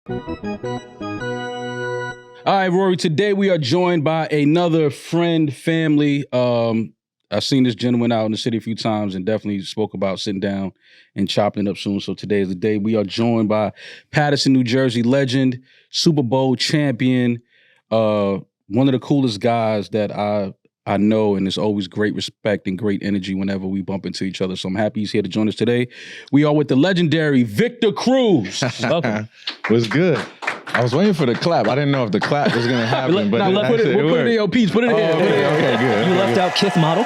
All right, Rory, today we are joined by another friend, family. I've seen this gentleman out in the city a few times and definitely spoke about sitting down and chopping it up soon. So today is the day. We are joined by Paterson, New Jersey legend, Super Bowl champion, one of the coolest guys that I know, and there's always great respect and great energy whenever we bump into each other. So I'm happy he's here to join us today. We are with the legendary Victor Cruz. Welcome. What's good? I was waiting for the clap. I didn't know if the clap was going to happen. We'll put it in your piece. Put it in here. Okay, good. You left out Kith model.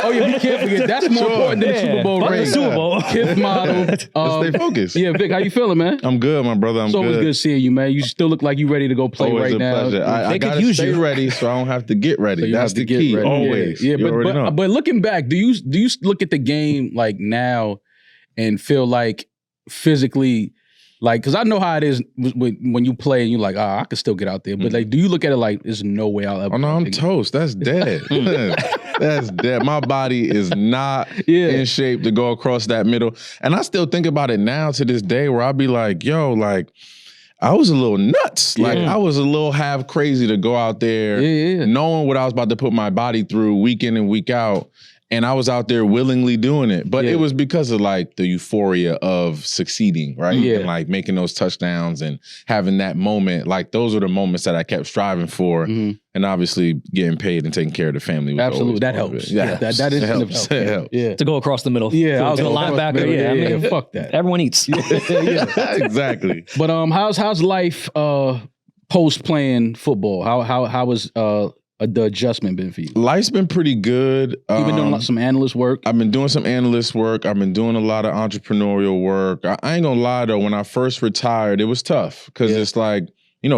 Oh, yeah, be careful. That's more important than the Super Bowl ring. Super Bowl. Kith model. Let's stay focused. Yeah, Vic, how you feeling, man? I'm good, my brother. It's always good seeing you, man. You still look like you ready to go play always right now. Pleasure. I got to stay ready so I don't have to get ready. So that's the key, ready. always. Yeah, but looking back, do you look at the game like now and feel like physically, like, because I know how it is when you play and you're like, I could still get out there. But like, do you look at it like, there's no way I'll ever? Oh, no, I'm toast. That's dead. That's dead. My body is not in shape to go across that middle. And I still think about it now to this day where I'll be like, yo, like, I was a little nuts. Like, I was a little half crazy to go out there knowing what I was about to put my body through week in and week out. And I was out there willingly doing it. But it was because of like the euphoria of succeeding, right? And like making those touchdowns and having that moment. Like those are the moments that I kept striving for. And obviously getting paid and taking care of the family. Was absolutely. That helps. Yeah, that helps. It helps. Yeah. To go across the middle. Yeah. To the linebacker. I mean, fuck that. Everyone eats. Exactly. But how's life post playing football? How was the adjustment been for you? Life's been pretty good. You've been doing some analyst work? I've been doing some analyst work. I've been doing a lot of entrepreneurial work. I ain't gonna lie though, when I first retired, it was tough because it's like,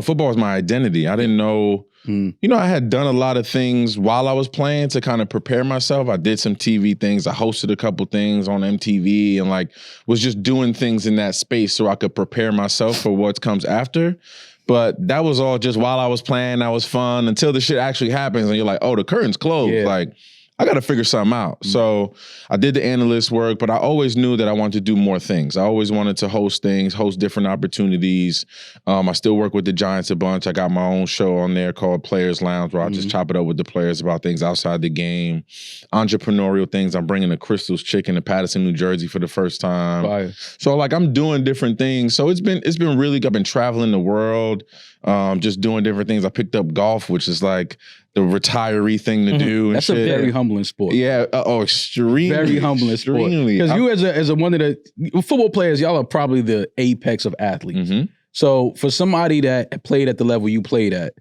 football was my identity. I didn't know, I had done a lot of things while I was playing to kind of prepare myself. I did some TV things. I hosted a couple things on MTV and like was just doing things in that space so I could prepare myself for what comes after. But that was all just while I was playing. That was fun until the shit actually happens and you're like, oh, the curtain's closed. Like, I got to figure something out. So I did the analyst work, but I always knew that I wanted to do more things. I always wanted to host things, host different opportunities. I still work with the Giants a bunch. I got my own show on there called Players Lounge where I just chop it up with the players about things outside the game. Entrepreneurial things. I'm bringing the Crystal's Chicken to Paterson, New Jersey for the first time. Fire. So like I'm doing different things. So it's been really, I've been traveling the world, just doing different things. I picked up golf, which is like the retiree thing to do. And that's shit. a very humbling sport. Yeah. Extremely. Very humbling sport. Because you as a one of the football players, y'all are probably the apex of athletes. So for somebody that played at the level you played at,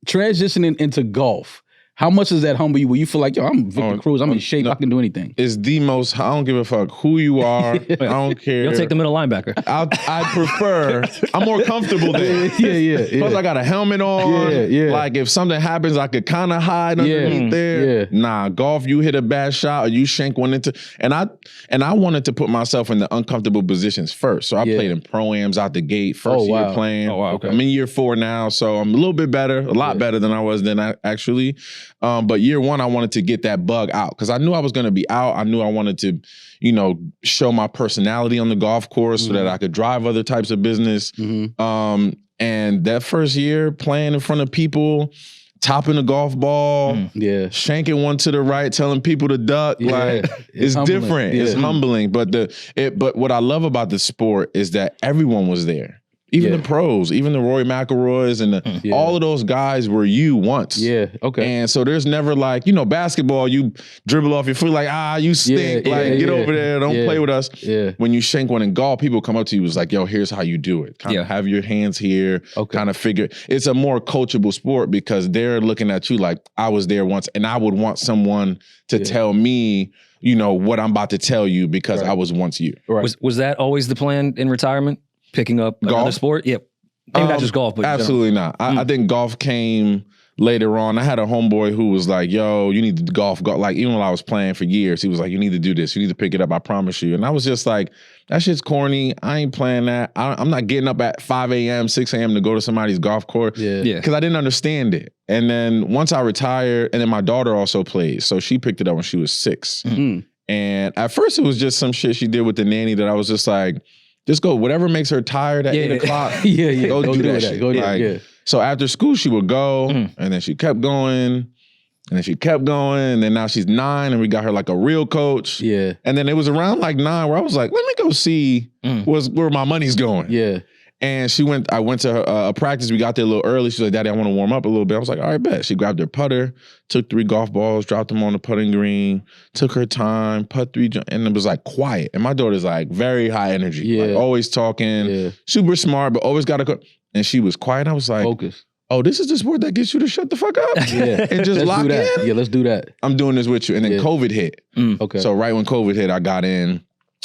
transitioning into golf, how much does that humble you where you feel like, yo, I'm Victor Cruz, I'm in shape, I can do anything? It's the most, I don't give a fuck who you are. I don't care. You'll take the middle linebacker. I prefer, I'm more comfortable there. Plus I got a helmet on. Like if something happens, I could kind of hide underneath there. Nah, golf, you hit a bad shot or you shank one into, and I wanted to put myself in the uncomfortable positions first. So I played in pro-ams out the gate, first year playing. I'm in year 4 now, so I'm a little bit better, a lot better than I was then actually. But year 1, I wanted to get that bug out because I knew I was going to be out. I knew I wanted to, show my personality on the golf course so that I could drive other types of business. And that first year playing in front of people, topping a golf ball, shanking one to the right, telling people to duck, like it's different. It's humbling. But but what I love about the sport is that everyone was there. Even the pros, even the Rory McIlroys and all of those guys were you once. And so there's never like, basketball, you dribble off your foot like, you stink. Get over there, don't play with us. When you shank one in golf, people come up to you, it's like, yo, here's how you do it. Kind of have your hands here, kind of figure. It's a more coachable sport because they're looking at you like, I was there once and I would want someone to tell me, what I'm about to tell you because I was once you. Was that always the plan in retirement? Picking up another sport? Yeah. Maybe not just golf, but absolutely not. I think golf came later on. I had a homeboy who was like, yo, you need to golf. Like, even when I was playing for years, he was like, you need to do this. You need to pick it up. I promise you. And I was just like, that shit's corny. I ain't playing that. I'm not getting up at 5 a.m., 6 a.m. to go to somebody's golf course. Because I didn't understand it. And then once I retired, and then my daughter also played. So she picked it up when she was 6. And at first it was just some shit she did with the nanny that I was just like, Just go. Whatever makes her tired at 8 o'clock. Go do that shit. So after school, she would go, and then she kept going. And then she kept going, and then now she's 9, and we got her like a real coach. Yeah. And then it was around like 9 where I was like, let me go see where my money's going. Yeah. And I went to a practice. We got there a little early. She's like, Daddy, I want to warm up a little bit. I was like, all right, bet. She grabbed her putter, took 3 golf balls, dropped them on the putting green, took her time, putt 3, and it was like quiet. And my daughter's like very high energy, like always talking, super smart, but always got to go. And she was quiet. I was like, focus. Oh, this is the sport that gets you to shut the fuck up and just lock in? Yeah, let's do that. I'm doing this with you. And then COVID hit. Okay. So right when COVID hit, I got in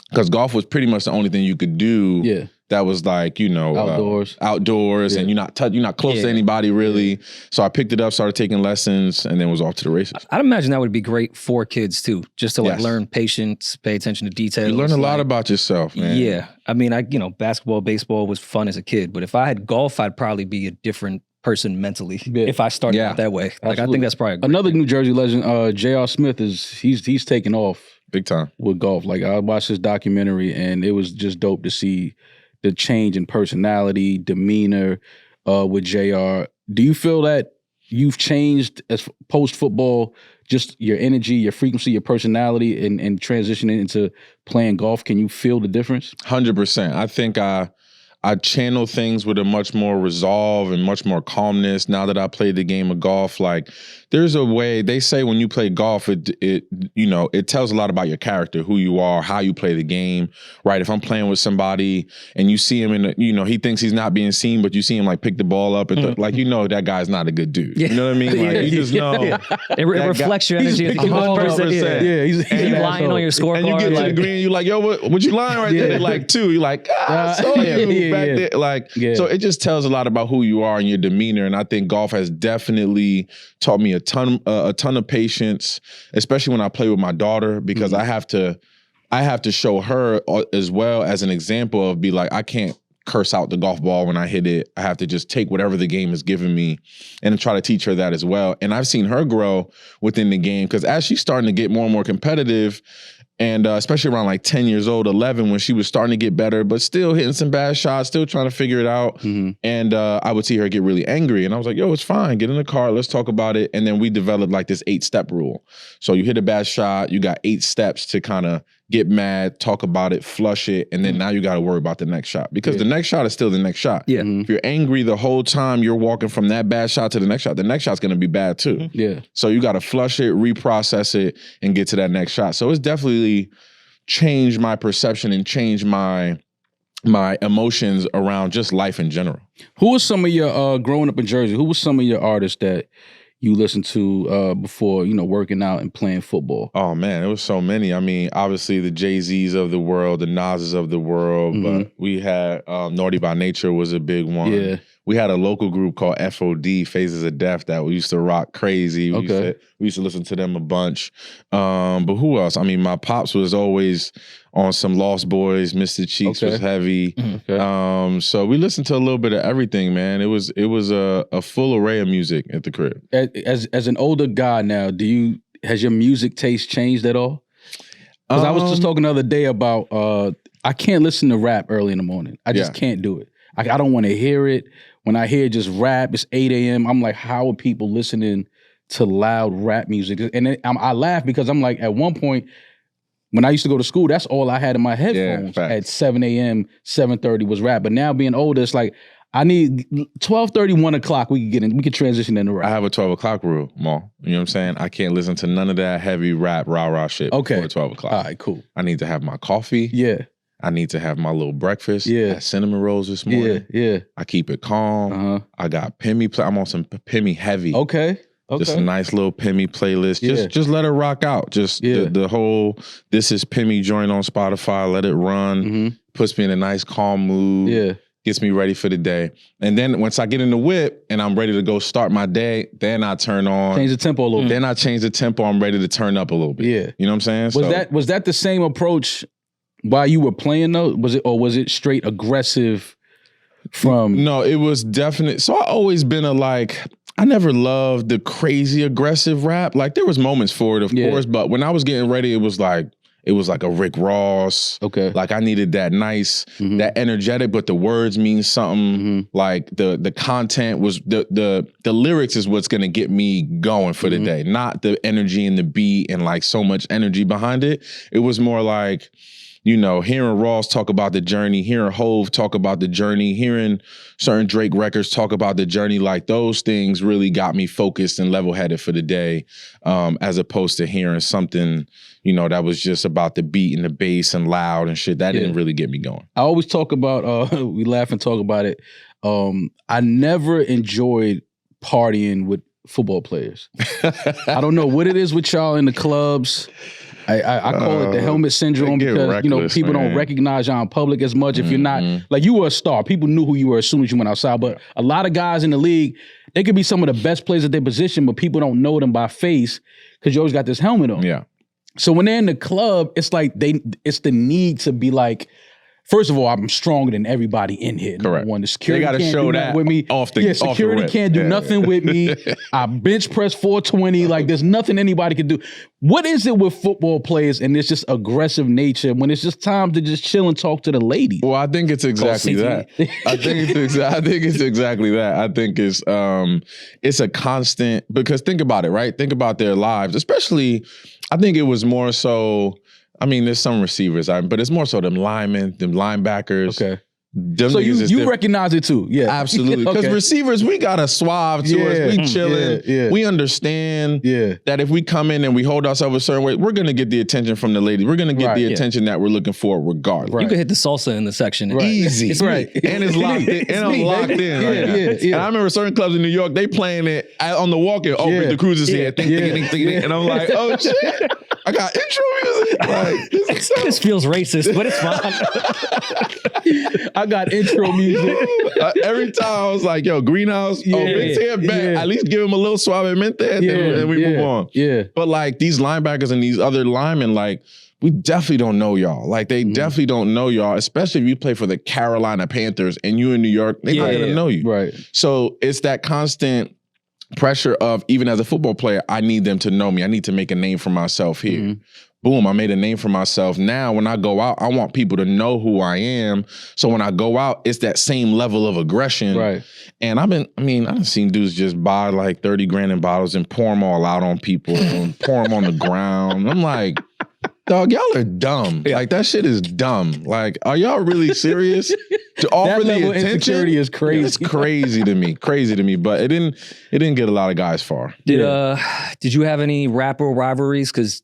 because golf was pretty much the only thing you could do. Yeah. That was like, outdoors, and you're not close to anybody really. So I picked it up, started taking lessons, and then was off to the races. I'd imagine that would be great for kids too, just to like learn patience, pay attention to details. You learn a lot about yourself, man. Yeah, I mean, basketball, baseball was fun as a kid, but if I had golf, I'd probably be a different person mentally if I started out that way. Like, I think that's probably another New Jersey legend. J.R. Smith he's taken off big time with golf. Like, I watched this documentary, and it was just dope to see the change in personality, demeanor with JR. Do you feel that you've changed as post-football, just your energy, your frequency, your personality, and transitioning into playing golf? Can you feel the difference? 100%. I think I channel things with a much more resolve and much more calmness now that I played the game of golf. Like, there's a way, they say when you play golf, it tells a lot about your character, who you are, how you play the game, right? If I'm playing with somebody and you see him he thinks he's not being seen, but you see him like pick the ball up and that guy's not a good dude. You know what I mean? Like, you just know. It reflects your energy. He's 100%. Yeah, he's lying on your scorecard. And you get to the green, you're like, yo, what you lying right there? They're like 2. You're like, I saw you back there. Like, so it just tells a lot about who you are and your demeanor. And I think golf has definitely taught me a ton of patience, especially when I play with my daughter, because I have to show her as well as an example of, be like, I can't curse out the golf ball when I hit it. I have to just take whatever the game has given me and try to teach her that as well. And I've seen her grow within the game, because as she's starting to get more and more competitive, and especially around like 10 years old, 11, when she was starting to get better, but still hitting some bad shots, still trying to figure it out. And I would see her get really angry. And I was like, yo, it's fine. Get in the car. Let's talk about it. And then we developed like this 8-step rule. So you hit a bad shot, you got 8 steps to kind of get mad, talk about it, flush it, and then now you got to worry about the next shot, because the next shot is still the next shot. Yeah. If you're angry the whole time you're walking from that bad shot to the next shot's going to be bad too. Yeah. So you got to flush it, reprocess it, and get to that next shot. So it's definitely changed my perception and changed my emotions around just life in general. Who was some of your, growing up in Jersey, who was some of your artists that you listened to before, working out and playing football? Oh, man, it was so many. I mean, obviously the Jay-Z's of the world, the Nas's of the world, but we had Naughty by Nature was a big one. Yeah. We had a local group called FOD, Phases of Death, that we used to rock crazy. We used to listen to them a bunch. But who else? I mean, my pops was always on some Lost Boys. Mr. Cheeks was heavy. So we listened to a little bit of everything, man. It was a full array of music at the crib. As an older guy now, has your music taste changed at all? Because I was just talking the other day about I can't listen to rap early in the morning. I just can't do it. I don't want to hear it. When I hear just rap, it's 8 a.m. I'm like, how are people listening to loud rap music? And then I laugh because I'm like, at one point, when I used to go to school, that's all I had in my headphones at 7 a.m., 7:30 was rap. But now being older, it's like, I need 12:30, 1 o'clock, we can transition into rap. I have a 12 o'clock rule, Mo. You know what I'm saying? I can't listen to none of that heavy rap, rah-rah shit before 12 o'clock. All right, cool. I need to have my coffee. Yeah. I need to have my little breakfast. Yeah. I had cinnamon rolls this morning. Yeah. I keep it calm. I got Pimmy. I'm on some Pimmy heavy. Okay. Just a nice little Pimmy playlist. Just let it rock out. Just the whole This Is Pimmy joint on Spotify. Let it run. Puts me in a nice calm mood. Yeah. Gets me ready for the day. And then once I get in the whip and I'm ready to go start my day, then I turn on. Change the tempo a little bit. Then I change the tempo. I'm ready to turn up a little bit. Yeah. You know what I'm saying? Was that the same approach while you were playing though? Was it straight aggressive from? No, it was definite. So I always been I never loved the crazy aggressive rap. Like there was moments for it, of course, but when I was getting ready, it it was like a Rick Ross. Okay. Like I needed that nice, that energetic, but the words mean something. Like the content was the lyrics is what's gonna get me going for the day, not the energy and the beat and like so much energy behind it. It was more like, you know, hearing Ross talk about the journey, hearing Hove talk about the journey, hearing certain Drake records talk about the journey, like those things really got me focused and level-headed for the day, as opposed to hearing something, you know, that was just about the beat and the bass and loud and shit. That didn't really get me going. I always talk about, we laugh and talk about it. I never enjoyed partying with football players. I don't know what it is with y'all in the clubs. I call it the helmet syndrome because, you know, people don't recognize y'all in public as much. If you're not, like you were a star, people knew who you were as soon as you went outside. But a lot of guys in the league, they could be some of the best players at their position, but people don't know them by face because you always got this helmet on. Yeah. So when they're in the club, it's like it's the need to be like, first of all, I'm stronger than everybody in here. Correct. One, the security they got to show that with me. Security can't do nothing with me. I bench press 420. Like there's nothing anybody can do. What is it with football players and this just aggressive nature when it's just time to just chill and talk to the ladies? Well, I think it's exactly that. I think it's exactly that. I think it's a constant, because think about it, right? Think about their lives, especially. I think it was more so. I mean, there's some receivers, but it's more so them linemen, them linebackers. Okay. So you recognize it too? Yeah, absolutely. Because receivers, we got a suave to us. We chilling. We understand that if we come in and we hold ourselves a certain way, we're gonna get the attention from the ladies. We're gonna get the attention that we're looking for, regardless. Right. You can hit the salsa in the section. Easy, it's right, and it's locked in. And I'm locked in. And I remember certain clubs in New York, they playing it on the walk-in. Oh, the Cruz is here. And I'm like, oh shit, I got intro music. Like this feels racist, but it's fine. I got intro music. Every time I was like, yo, Greenhouse, Mint's here back. At least give him a little suave Mint there, and we move on. Yeah. But like these linebackers and these other linemen, like, we definitely don't know y'all. Like they definitely don't know y'all, especially if you play for the Carolina Panthers and you in New York, they're not gonna know you. Right. So it's that constant pressure of, even as a football player, I need them to know me. I need to make a name for myself here. Boom, I made a name for myself. Now, when I go out, I want people to know who I am. So when I go out, it's that same level of aggression. Right. And I've seen dudes just buy like 30 grand in bottles and pour them all out on people and pour them on the ground. I'm like, dog, y'all are dumb. Like that shit is dumb. Like, are y'all really serious? To offer that level the attention, of insecurity is crazy. It's crazy to me. Crazy to me. But it didn't get a lot of guys far. Did you have any rapper rivalries? Because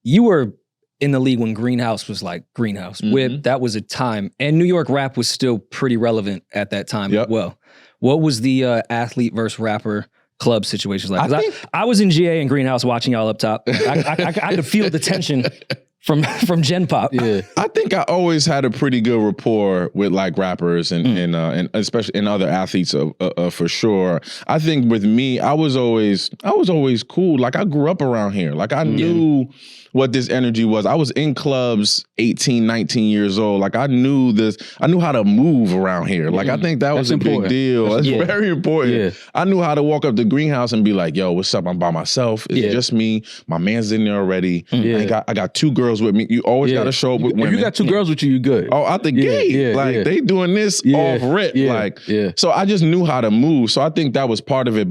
you were in the league when Greenhouse was like Greenhouse. Whip, that was a time. And New York rap was still pretty relevant at that time as well. What was the athlete versus rapper club situations like? I was in GA and Greenhouse watching y'all up top. I could feel the tension from Gen Pop. Yeah. I think I always had a pretty good rapport with like rappers and especially in other athletes for sure. I think with me, I was always cool. Like I grew up around here. Like I knew what this energy was. I was in clubs 18, 19 years old. Like I knew this. I knew how to move around here. Like I think that was a big deal. That's very important. Yeah. I knew how to walk up to Greenhouse and be like, yo, what's up? I'm by myself. It's just me. My man's in there already. I got two girls with me. You always got to show up with women. If you got two girls with you, you good. Oh, out the gate. They doing this off rip. So I just knew how to move. So I think that was part of it.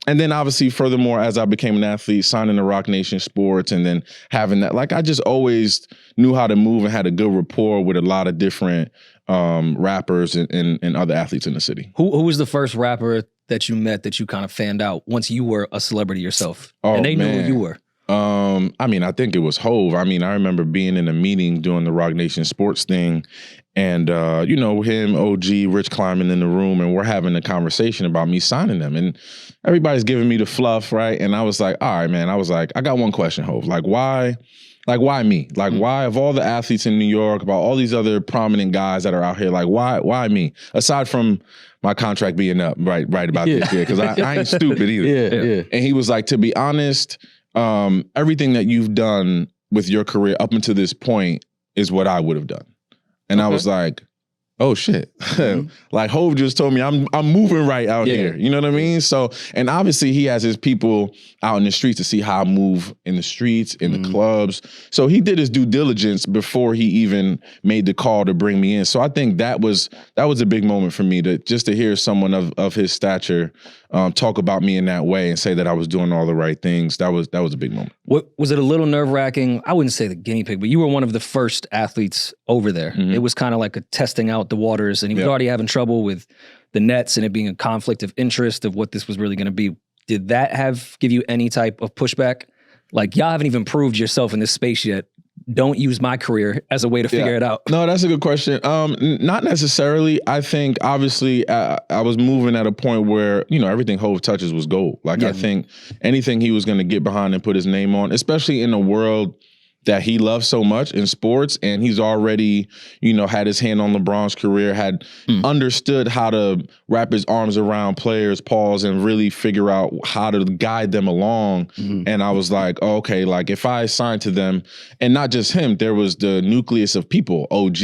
And then obviously furthermore, as I became an athlete, signing to Rock Nation Sports and then having that, like I just always knew how to move and had a good rapport with a lot of different rappers and other athletes in the city. Who was the first rapper that you met that you kind of fanned out once you were a celebrity yourself? And they knew who you were? I think it was Hove. I remember being in a meeting doing the Rock Nation Sports thing and, him, OG, Rich Kleiman in the room, and we're having a conversation about me signing them. And everybody's giving me the fluff, right? And I was like, all right, man. I was like, I got one question, Hove. Like, why me? Like, why, of all the athletes in New York, about all these other prominent guys that are out here, like, why me? Aside from my contract being up right about this year, because I ain't stupid either. And he was like, to be honest, everything that you've done with your career up until this point is what I would have done. And I was like, oh shit. Like Hov just told me I'm moving right out here. You know what I mean? So, and obviously he has his people out in the streets to see how I move in the streets, in the clubs. So he did his due diligence before he even made the call to bring me in. So I think that was a big moment for me to hear someone of his stature talk about me in that way and say that I was doing all the right things. That was a big moment. What was it? A little nerve-wracking? I wouldn't say the guinea pig, but you were one of the first athletes over there. It was kind of like a testing out the waters, and he was already having trouble with the Nets and it being a conflict of interest of what this was really going to be. Did that give you any type of pushback? Like, y'all haven't even proved yourself in this space yet. Don't use my career as a way to figure it out. No, that's a good question. Not necessarily. I think obviously I was moving at a point where, everything Hov touches was gold. Like I think anything he was going to get behind and put his name on, especially in a world that he loves so much in sports, and he's already, had his hand on LeBron's career, had understood how to wrap his arms around players' pause and really figure out how to guide them along. And I was like, oh, okay, like if I signed to them, and not just him, there was the nucleus of people, OG,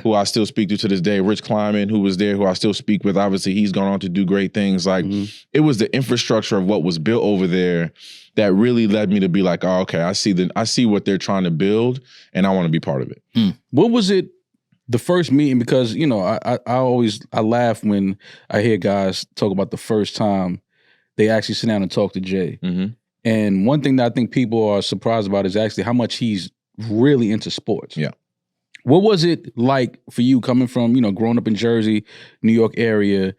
who I still speak to this day, Rich Kleiman, who was there, who I still speak with. Obviously, he's gone on to do great things. Like it was the infrastructure of what was built over there that really led me to be like, oh, okay, I see what they're trying to build, and I want to be part of it. What was it, the first meeting? Because, I laugh when I hear guys talk about the first time they actually sit down and talk to Jay. And one thing that I think people are surprised about is actually how much he's really into sports. Yeah. What was it like for you coming from, growing up in Jersey, New York area,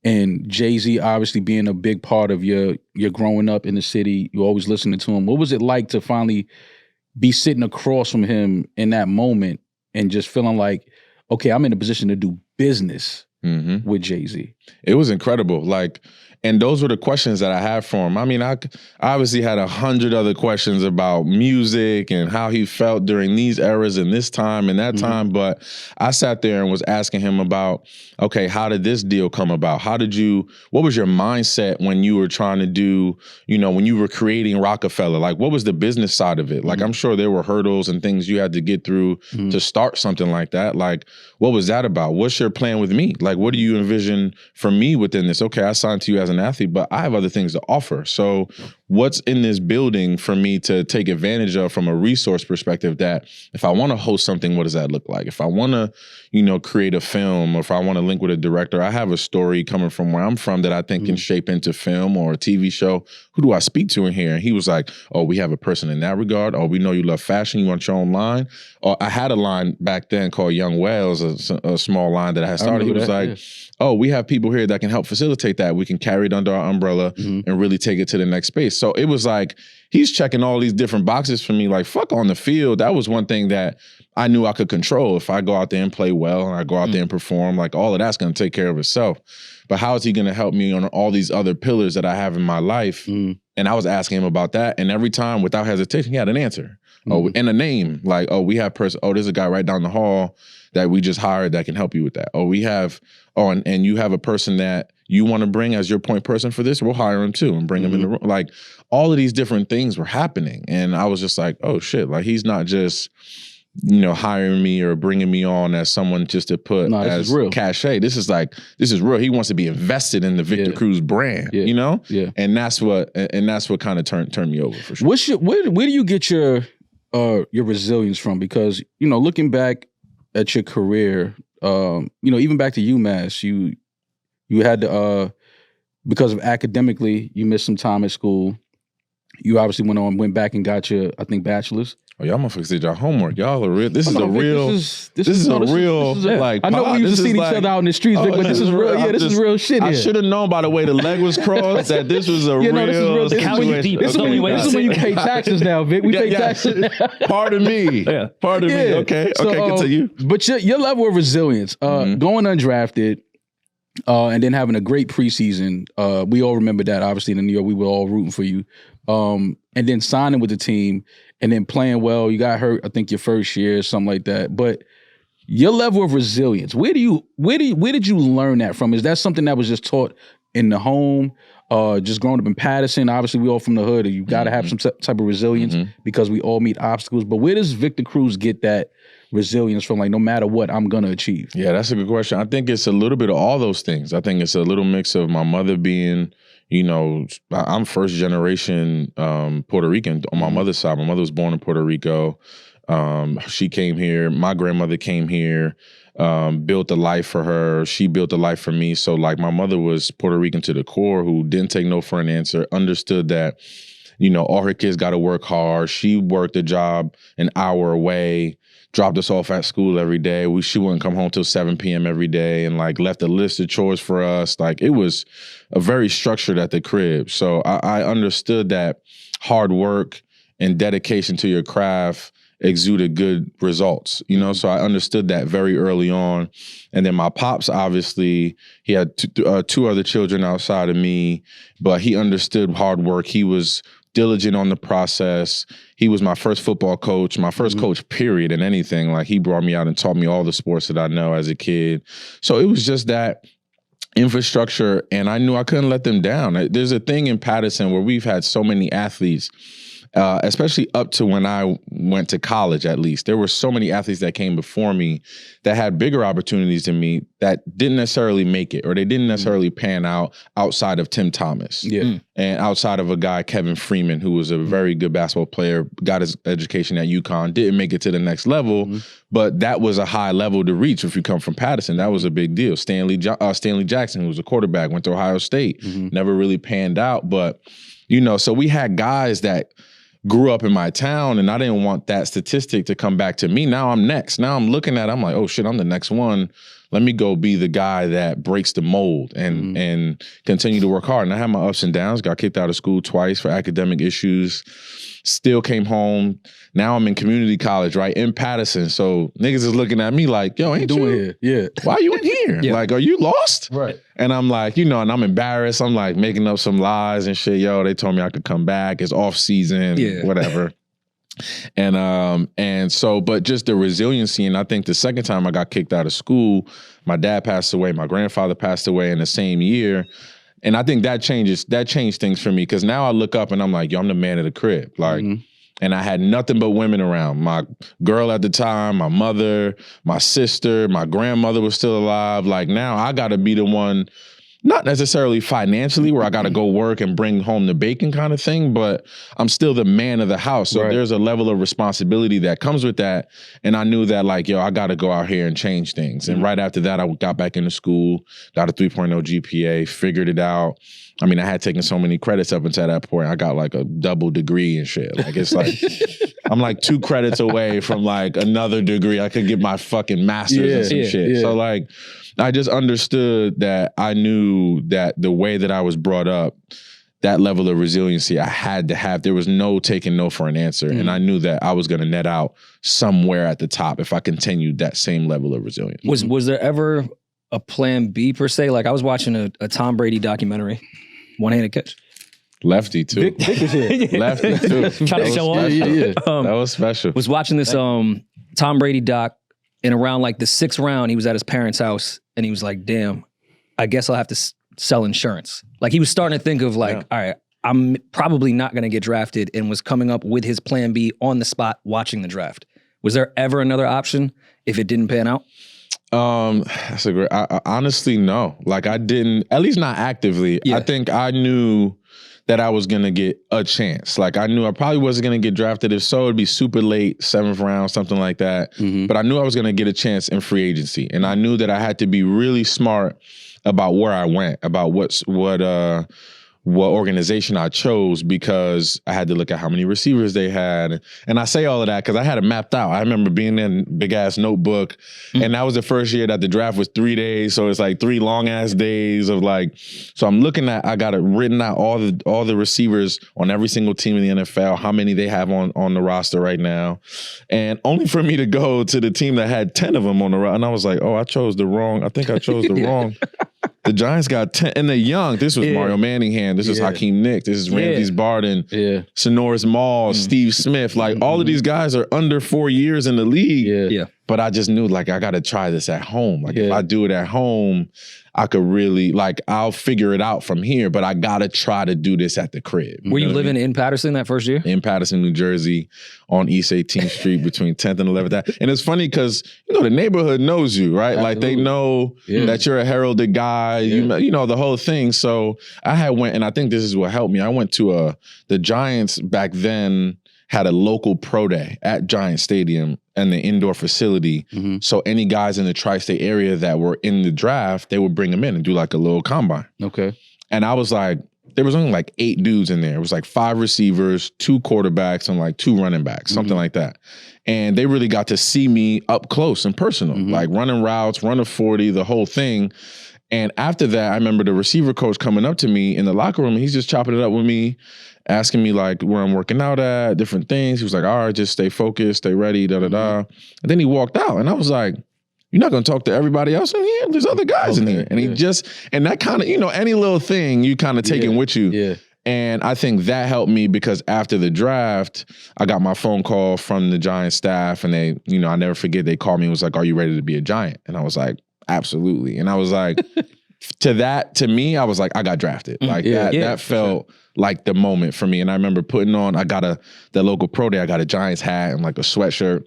and Jay-Z obviously being a big part of your growing up in the city, you always listening to him. What was it like to finally be sitting across from him in that moment and just feeling like, okay, I'm in a position to do business with Jay-Z? It was incredible. And those were the questions that I had for him. I mean, I obviously had 100 other questions about music and how he felt during these eras and this time and that time. But I sat there and was asking him about, okay, how did this deal come about? What was your mindset when you were trying to do, when you were creating Rockefeller? Like, what was the business side of it? Like, I'm sure there were hurdles and things you had to get through to start something like that. Like, what was that about? What's your plan with me? Like, what do you envision for me within this? Okay, I signed to you as an athlete, but I have other things to offer. So what's in this building for me to take advantage of from a resource perspective, that if I want to host something, what does that look like? If I want to, create a film, or if I want to link with a director, I have a story coming from where I'm from that I think can shape into film or a TV show. Who do I speak to in here? And he was like, oh, we have a person in that regard. Oh, we know you love fashion. You want your own line. Or I had a line back then called Young Whales, a small line that I had started. He was like, oh, we have people here that can help facilitate that. We can carry it under our umbrella and really take it to the next space. So it was like, he's checking all these different boxes for me. Like, fuck on the field. That was one thing that I knew I could control. If I go out there and play well and I go out there and perform, like all of that's going to take care of itself. But how is he going to help me on all these other pillars that I have in my life? And I was asking him about that. And every time, without hesitation, he had an answer. Oh, and a name. Like, oh, we have there's a guy right down the hall that we just hired that can help you with that. Oh, we have, and you have a person that you want to bring as your point person for this, we'll hire him too and bring him in the room. Like, all of these different things were happening. And I was just like, oh shit, like he's not just, hiring me or bringing me on as someone just to put as cachet. This is real. He wants to be invested in the Victor Cruz brand, Yeah. And that's what kind of turned me over for sure. Where do you get your resilience from? Because, looking back at your career, even back to UMass, you had to, because of academically, you missed some time at school. You obviously went back and got your, I think, bachelor's. Oh, y'all motherfuckers did your homework. Y'all are real. This is a real. I know we used to see each other out in the streets, Vic, but this is real. Yeah, this is real shit. I should have known by the way the leg was crossed that this was a real situation. This is when you pay taxes now, Vic. We pay taxes now. Pardon me. Pardon me. Okay, continue. But your level of resilience, going undrafted, and then having a great preseason. We all remember that. Obviously, in New York, we were all rooting for you. And then signing with the team and then playing well. You got hurt, I think, your first year, something like that. But your level of resilience, where did you learn that from? Is that something that was just taught in the home? Just growing up in Patterson, obviously we all from the hood. You got to have some type of resilience because we all meet obstacles. But where does Victor Cruz get that resilience from like, no matter what, I'm going to achieve? Yeah, that's a good question. I think it's a little bit of all those things. I think it's a little mix of my mother being, you know, I'm first generation Puerto Rican on my mother's side. My mother was born in Puerto Rico. She came here. My grandmother came here, built a life for her. She built a life for me. So like my mother was Puerto Rican to the core, who didn't take no for an answer, understood that, you know, all her kids got to work hard. She worked a job an hour away, dropped us off at school every day. She wouldn't come home till 7 p.m. every day, and like left a list of chores for us. Like it was a very structured at the crib. So I understood that hard work and dedication to your craft exuded good results, you know? So I understood that very early on. And then my pops, obviously, he had two other children outside of me, but he understood hard work. He was diligent on the process. He was my first football coach, my first coach, period, in anything. Like he brought me out and taught me all the sports that I know as a kid. So it was just that infrastructure, and I knew I couldn't let them down. There's a thing in Patterson where we've had so many athletes, especially up to when I went to college, at least. There were so many athletes that came before me that had bigger opportunities than me that didn't necessarily make it, or they didn't necessarily pan out outside of Tim Thomas. And outside of a guy, Kevin Freeman, who was a very good basketball player, got his education at UConn, didn't make it to the next level, but that was a high level to reach if you come from Patterson. That was a big deal. Stanley Jackson, who was a quarterback, went to Ohio State, never really panned out. But, you know, so we had guys that grew up in my town, and I didn't want that statistic to come back to me. Now I'm next. Now I'm looking at it, I'm like, oh shit, I'm the next one. Let me go be the guy that breaks the mold and continue to work hard. And I had my ups and downs, got kicked out of school twice for academic issues, still came home. Now I'm in community college, right, in Patterson. So niggas is looking at me like, yo, ain't doing you? here? Why you in here? Like, are you lost? Right. And I'm like, you know, and I'm embarrassed. I'm like making up some lies and shit. Yo, they told me I could come back. It's off season, whatever. And so, but just the resiliency. And I think the second time I got kicked out of school, my dad passed away, my grandfather passed away in the same year. And I think that changed things for me. Cause now I look up and I'm like, yo, I'm the man of the crib. Like, and I had nothing but women around. My girl at the time, my mother, my sister, my grandmother was still alive. Like now I gotta be the one, not necessarily financially where I got to go work and bring home the bacon kind of thing, but I'm still the man of the house. So there's a level of responsibility that comes with that. And I knew that like, yo, I got to go out here and change things. And right after that, I got back into school, got a 3.0 GPA, figured it out. I mean, I had taken so many credits up until that point. I got like a double degree and shit. Like it's like, I'm like 2 credits away from like another degree. I could get my fucking master's and some shit. So like, I just understood that I knew that the way that I was brought up, that level of resiliency I had to have. There was no taking no for an answer. And I knew that I was going to net out somewhere at the top if I continued that same level of resilience. Was there ever a plan B per se? Like I was watching a Tom Brady documentary, one-handed catch. Lefty too. Vic is here. Lefty too. Trying to show off. That was special. Was watching this Tom Brady doc, and around like the 6th round, he was at his parents' house, and he was like, damn, I guess I'll have to sell insurance. Like he was starting to think of like, all right, I'm probably not going to get drafted, and was coming up with his plan B on the spot watching the draft. Was there ever another option if it didn't pan out? That's a great, I honestly, no. Like I didn't, at least not actively. I think I knew that I was going to get a chance. Like I knew I probably wasn't going to get drafted. If so, it'd be super late, 7th round, something like that. But I knew I was going to get a chance in free agency. And I knew that I had to be really smart about where I went, about what organization I chose, because I had to look at how many receivers they had. And I say all of that because I had it mapped out. I remember being in big ass notebook, and that was the first year that the draft was 3 days. So it's like 3 long ass days of like, so I'm looking at, I got it written out, all the receivers on every single team in the NFL, how many they have on the roster right now. And only for me to go to the team that had 10 of them on the roster. And I was like, oh, I chose the wrong wrong. The Giants got 10, and they're young. This was Mario Manningham. This is Hakeem Nick. This is Ramses Barden. Sonoris Mall, Steve Smith. Like all of these guys are under 4 years in the league. But I just knew like I got to try this at home. Like if I do it at home, I could really like I'll figure it out from here. But I got to try to do this at the crib. Were you living in Patterson that first year? In Patterson, New Jersey, on East 18th Street between 10th and 11th. And it's funny because the neighborhood knows you, right? Absolutely. Like they know that you're a heralded guy. You know the whole thing. So I had went, and I think this is what helped me. I went to the Giants back then had a local pro day at Giant Stadium and the indoor facility. So any guys in the tri-state area that were in the draft, they would bring them in and do like a little combine. Okay. And I was like, there was only like 8 dudes in there. It was like 5 receivers, 2 quarterbacks, and like 2 running backs, something like that. And they really got to see me up close and personal, like running routes, running 40, the whole thing. And after that, I remember the receiver coach coming up to me in the locker room, and he's just chopping it up with me, asking me like where I'm working out at, different things. He was like, all right, just stay focused, stay ready, da-da-da. And then he walked out, and I was like, you're not going to talk to everybody else in here? There's other guys in here. And he just, and that kind of, any little thing you kind of taking with you. Yeah. And I think that helped me because after the draft, I got my phone call from the Giants staff, and they, I never forget, they called me and was like, are you ready to be a Giant? And I was like, absolutely. And I was like, to me, I was like, I got drafted. Like that felt like the moment for me. And I remember putting on, the local pro day, I got a Giants hat and like a sweatshirt.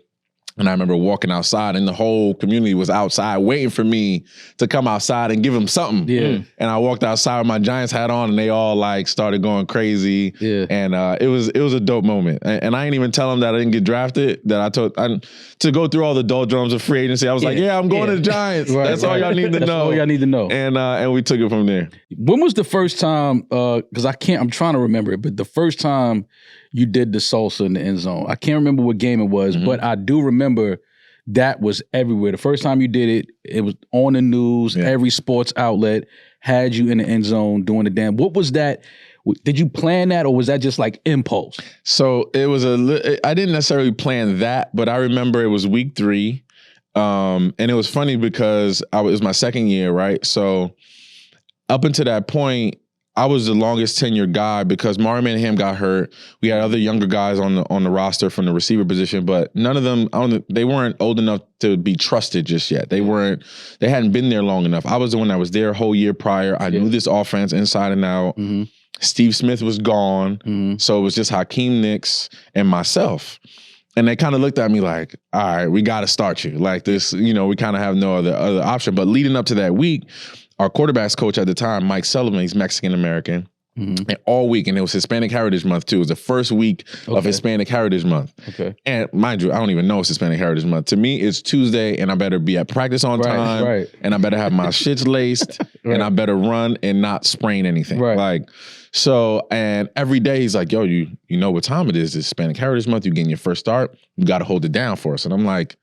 And I remember walking outside, and the whole community was outside waiting for me to come outside and give them something. Yeah. And I walked outside with my Giants hat on, and they all like started going crazy. Yeah. And it was a dope moment. And I ain't even tell them that I didn't get drafted. That to go through all the doldrums of free agency. I was like, I'm going to the Giants. That's all y'all need to know. That's all y'all need to know. And we took it from there. When was the first time? Because I'm trying to remember it, but the first time you did the salsa in the end zone. I can't remember what game it was, but I do remember that was everywhere. The first time you did it, it was on the news. Every sports outlet had you in the end zone doing the damn. What was that? Did you plan that, or was that just like impulse? So it was I didn't necessarily plan that, but I remember it was week 3. And it was funny because it was my second year, right? So up until that point, I was the longest tenured guy because Mario Manningham got hurt. We had other younger guys on the roster from the receiver position, but none of them, they weren't old enough to be trusted just yet. They hadn't been there long enough. I was the one that was there a whole year prior. I knew this offense inside and out. Steve Smith was gone. So it was just Hakeem Nicks and myself. And they kind of looked at me like, all right, we got to start you. Like this, we kind of have no other option. But leading up to that week, our quarterbacks coach at the time, Mike Sullivan, he's Mexican-American, and all week, and it was Hispanic Heritage Month too. It was the first week of Hispanic Heritage Month. Okay. And mind you, I don't even know it's Hispanic Heritage Month. To me, it's Tuesday, and I better be at practice on time, and I better have my shits laced, and I better run and not sprain anything. And every day he's like, yo, you know what time it is? It's Hispanic Heritage Month. You're getting your first start. You got to hold it down for us. And I'm like,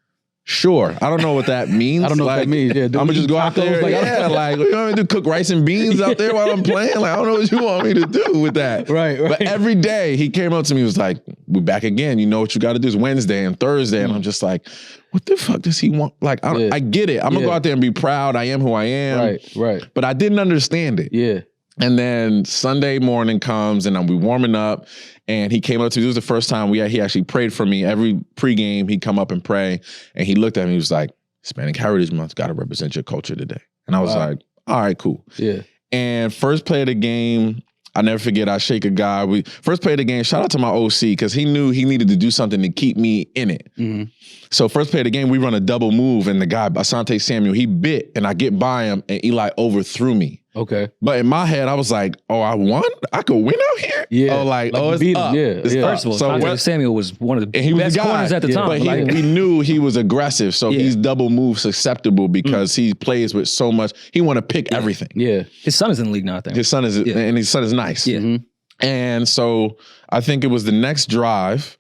sure. I don't know what that means. I don't know what that means. Yeah, I'm going to just go out there. You want me to cook rice and beans out there while I'm playing? Like, I don't know what you want me to do with that. Right. But every day he came up to me and was like, we're back again. You know what you got to do is Wednesday and Thursday. And I'm just like, what the fuck does he want? Like, I get it. I'm going to go out there and be proud. I am who I am. Right. But I didn't understand it. Yeah. And then Sunday morning comes and we warming up, and he came up to me. This was the first time he actually prayed for me. Every pregame, he'd come up and pray, and he looked at me. He was like, Hispanic Heritage Month, got to represent your culture today. And I was like, all right, cool. Yeah. And first play of the game, I never forget, I shake a guy. First play of the game, shout out to my OC, because he knew he needed to do something to keep me in it. So first play of the game, we run a double move, and the guy, Asante Samuel, he bit, and I get by him, and Eli overthrew me. Okay. But in my head, I was like, I won? I could win out here? Yeah. It's beat up. Him. Yeah. First of all, Asante Samuel was one of the best corners at the time. But we knew he was aggressive, so he's double move susceptible because he plays with so much. He want to pick everything. Yeah. His son is in the league now, I think. And his son is nice. Yeah. And so I think it was the next drive,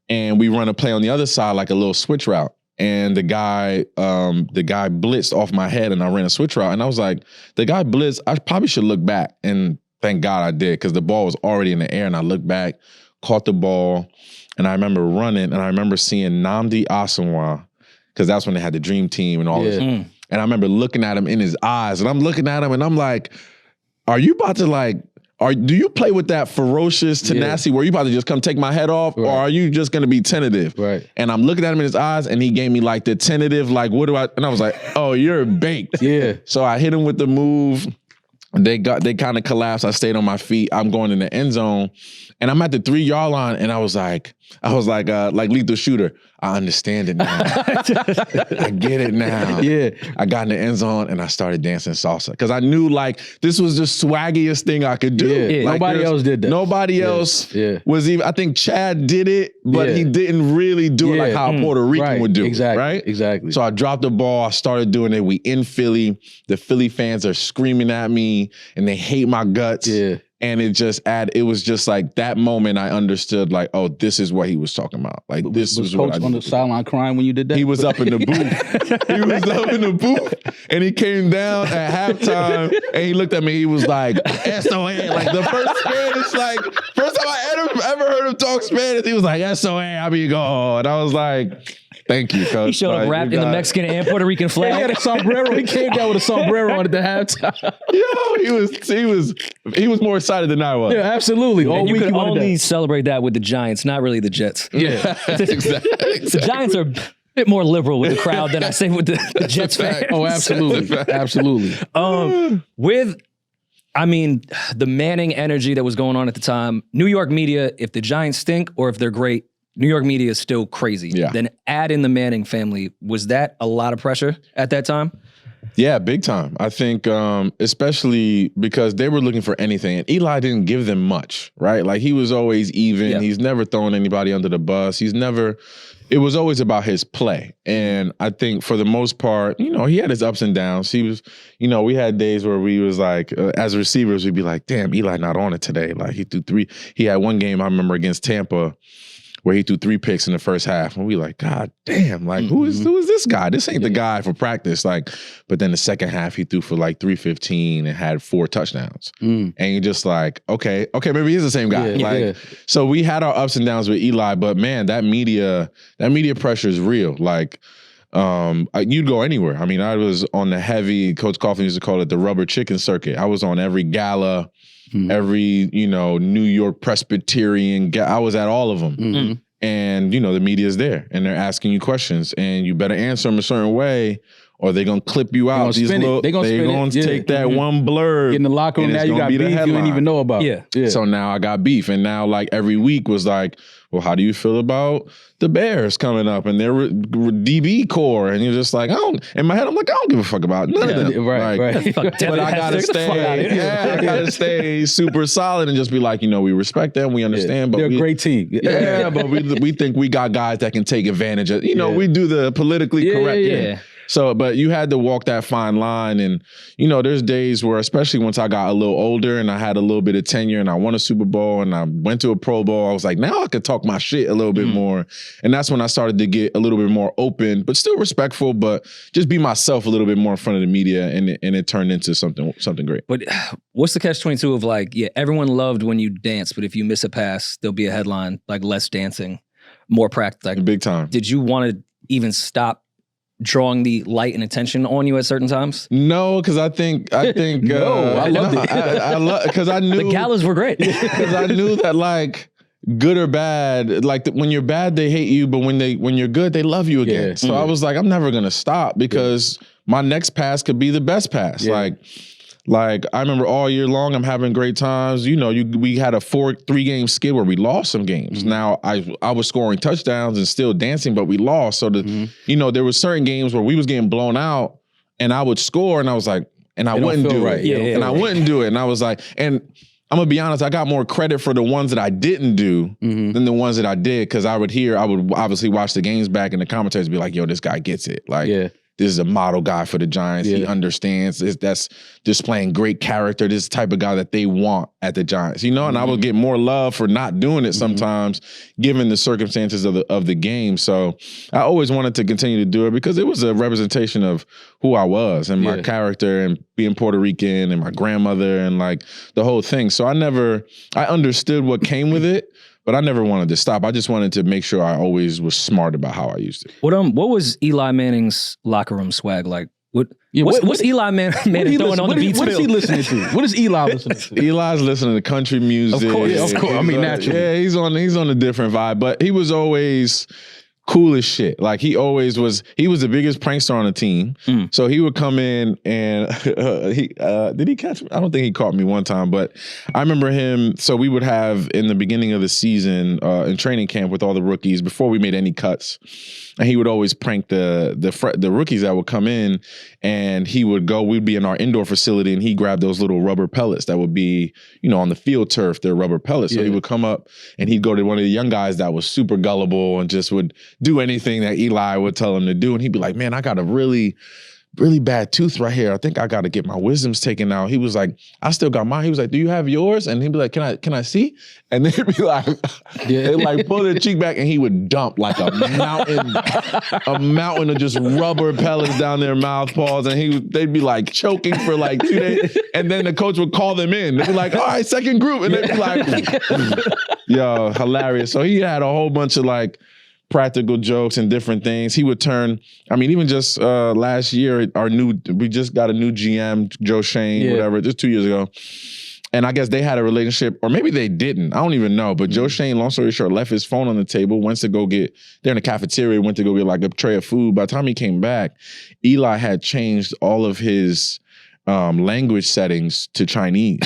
and we run a play on the other side, like a little switch route. And the guy blitzed off my head, and I ran a switch route. And I was like, the guy blitzed, I probably should look back. And thank God I did, because the ball was already in the air. And I looked back, caught the ball, and I remember running, and I remember seeing Nnamdi Asomugha, because that's when they had the dream team and all this. And I remember looking at him in his eyes, and I'm looking at him, and I'm like, are you about to do you play with that ferocious tenacity where you about to just come take my head off, or are you just gonna be tentative? Right. And I'm looking at him in his eyes, and he gave me like the tentative, like, what do I? And I was like, oh, you're baked. Yeah. So I hit him with the move. They kind of collapsed. I stayed on my feet. I'm going in the end zone, and I'm at the 3-yard line, and I was like Lethal Shooter. I understand it now. I get it now. Yeah. I got in the end zone and I started dancing salsa because I knew like this was the swaggiest thing I could do. Yeah. Like, nobody else did that. Nobody else was even. I think Chad did it, but he didn't really do it like how a Puerto Rican would do. Exactly. Right. Exactly. So I dropped the ball. I started doing it. We in Philly. The Philly fans are screaming at me and they hate my guts. Yeah. And it was just like that moment I understood like, oh, this is what he was talking about. Like this was what I on the sideline crying when you did that? He was up in the booth. He was up in the booth and he came down at halftime and he looked at me. He was like, S-O-N. Like the first time I ever heard him talk Spanish, he was like, S-O-N, I be gone. And I was like, thank you, coach. He showed up wrapped in the Mexican and Puerto Rican flag. He had a sombrero. He came down with a sombrero on at the halftime. He was more excited than I was. Yeah, absolutely. And you could only celebrate that with the Giants, not really the Jets. Yeah, exactly. The Giants are a bit more liberal with the crowd than I say with the Jets fans. Oh, absolutely. Absolutely. The Manning energy that was going on at the time, New York media, if the Giants stink or if they're great, New York media is still crazy. Yeah. Then add in the Manning family. Was that a lot of pressure at that time? Yeah, big time. I think especially because they were looking for anything. And Eli didn't give them much, right? Like he was always even. Yeah. He's never thrown anybody under the bus. It was always about his play. And I think for the most part, he had his ups and downs. He was, we had days where we was like, as receivers, we'd be like, damn, Eli not on it today. Like he threw 3. He had one game I remember against Tampa where he threw 3 picks in the first half. And we like, God damn, like who is this guy? This ain't the guy for practice. Like, but then the second half he threw for like 315 and had 4 touchdowns. And you're just like, okay, maybe he's the same guy. So we had our ups and downs with Eli, but man, that media pressure is real. Like, you'd go anywhere. I mean, I was on the heavy, Coach Coughlin used to call it the rubber chicken circuit. I was on every gala, every, New York Presbyterian, I was at all of them. And, the media's there and they're asking you questions and you better answer them a certain way or they're going to clip you out. They're going to take that one blurb. Get in the locker room, now you got beef you didn't even know about. Yeah. So now I got beef. And now like every week was like, well, how do you feel about the Bears coming up and their DB core? And you're just like, in my head, I'm like, I don't give a fuck about none of them. Right. But I gotta stay super solid and just be like, we respect them, we understand. But they're a great team. But we think we got guys that can take advantage of, we do the politically correct thing. So, but you had to walk that fine line. And, there's days where, especially once I got a little older and I had a little bit of tenure and I won a Super Bowl and I went to a Pro Bowl, I was like, now I could talk my shit a little bit more. And that's when I started to get a little bit more open, but still respectful, but just be myself a little bit more in front of the media. And it turned into something great. But what's the catch-22 of like, everyone loved when you dance, but if you miss a pass, there'll be a headline like less dancing, more practice. Like, big time. Did you want to even stop drawing the light and attention on you at certain times? No, because I think no, I loved it. I love because I knew the galas were great. Because I knew that like good or bad, like when you're bad they hate you, but when you're good they love you again. Yeah. So I was like, I'm never gonna stop because my next pass could be the best pass. Yeah. Like I remember all year long, I'm having great times. We had a 3-game skid where we lost some games. Now I was scoring touchdowns and still dancing, but we lost. So there were certain games where we was getting blown out, and I would score, and I was like, and I wouldn't do it, I wouldn't do it, and I was like, and I'm gonna be honest, I got more credit for the ones that I didn't do than the ones that I did, because I would obviously watch the games back, and the commentators be like, yo, this guy gets it, like. This is a model guy for the Giants. He understands that's displaying great character. This type of guy that they want at the Giants, and I would get more love for not doing it sometimes, given the circumstances of the game. So I always wanted to continue to do it because it was a representation of who I was and my character and being Puerto Rican and my grandmother and like the whole thing. So I understood what came with it. But I never wanted to stop. I just wanted to make sure I always was smart about how I used it. What was Eli Manning's locker room swag like? What's Eli man throwing on the beats? What is he listening to? What is Eli listening to? Eli's listening to country music. Of course. I mean, naturally. Yeah, he's on a different vibe, but he was always cool as shit. Like he was the biggest prankster on the team. So he would come in and did he catch me? I don't think he caught me one time, but I remember him. So we would have in the beginning of the season in training camp with all the rookies before we made any cuts. And he would always prank the rookies that would come in, and we'd be in our indoor facility, and he grabbed those little rubber pellets that would be, on the field turf, they're rubber pellets. So he would come up and he'd go to one of the young guys that was super gullible and just would do anything that Eli would tell him to do. And he'd be like, man, I got a really bad tooth right here. I think I got to get my wisdoms taken out. He was like, I still got mine. He was like, do you have yours? And he'd be like, can I see? And they'd be like, they'd like pull their cheek back, and he would dump like a mountain of just rubber pellets down their mouth, paws, and they'd be like choking for like 2 days. And then the coach would call them in. They'd be like, all right, second group. And they'd be like, yo, hilarious. So he had a whole bunch of like practical jokes and different things. He would turn, even just last year, we just got a new GM, Joe Shane, whatever, just 2 years ago. And I guess they had a relationship, or maybe they didn't. I don't even know. But Joe Shane, long story short, left his phone on the table, they're in the cafeteria, went to go get like a tray of food. By the time he came back, Eli had changed all of his language settings to Chinese.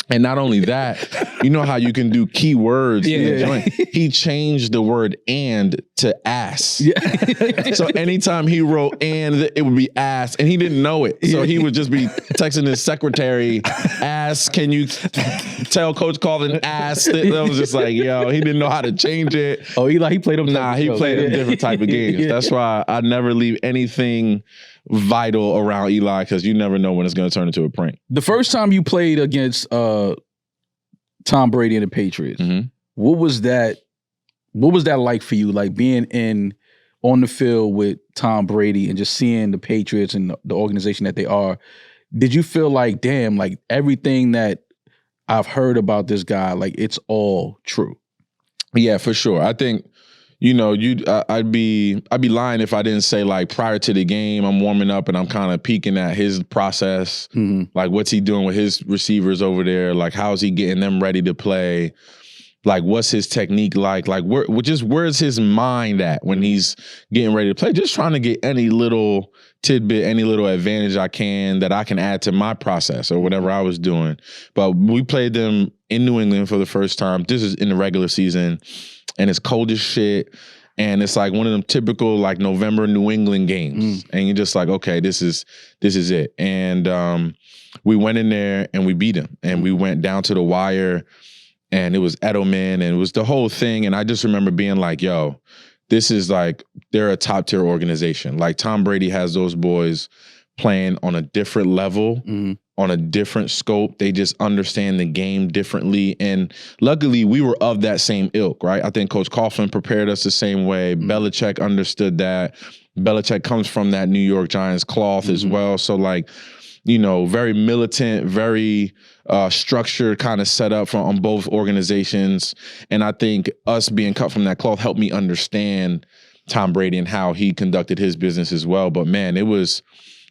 And not only that, you know how you can do keywords in the joint? He changed the word "and" to "ass." Yeah. So anytime he wrote "and," it would be "ass," and he didn't know it. So he would just be texting his secretary, "Ass, can you tell Coach Colvin ass?" That was just like, yo, he didn't know how to change it. Oh, Eli, he played them. Nah, he played them different type of games. That's why I never leave anything vital around Eli, because you never know when it's going to turn into a prank. The first time you played against Tom Brady and the Patriots, what was that like for you? Like being on the field with Tom Brady and just seeing the Patriots and the organization that they are. Did you feel like, damn, like everything that I've heard about this guy, like it's all true? Yeah, for sure. I think, I'd be lying if I didn't say, like, prior to the game, I'm warming up and I'm kind of peeking at his process. Like, what's he doing with his receivers over there? Like, how's he getting them ready to play? Like, what's his technique like? Like, where's his mind at when he's getting ready to play? Just trying to get any little tidbit, any little advantage I can add to my process or whatever I was doing. But we played them in New England for the first time. This is in the regular season. And it's cold as shit. And it's like one of them typical like November New England games. And you're just like, okay, this is it. And we went in there and we beat him. And we went down to the wire, and it was Edelman, and it was the whole thing. And I just remember being like, yo, this is like, they're a top tier organization. Like Tom Brady has those boys playing on a different level, on a different scope. They just understand the game differently. And luckily, we were of that same ilk, right? I think Coach Coughlin prepared us the same way. Belichick understood that. Belichick comes from that New York Giants cloth as well. So like, very militant, very structured kind of setup on both organizations. And I think us being cut from that cloth helped me understand Tom Brady and how he conducted his business as well. But man,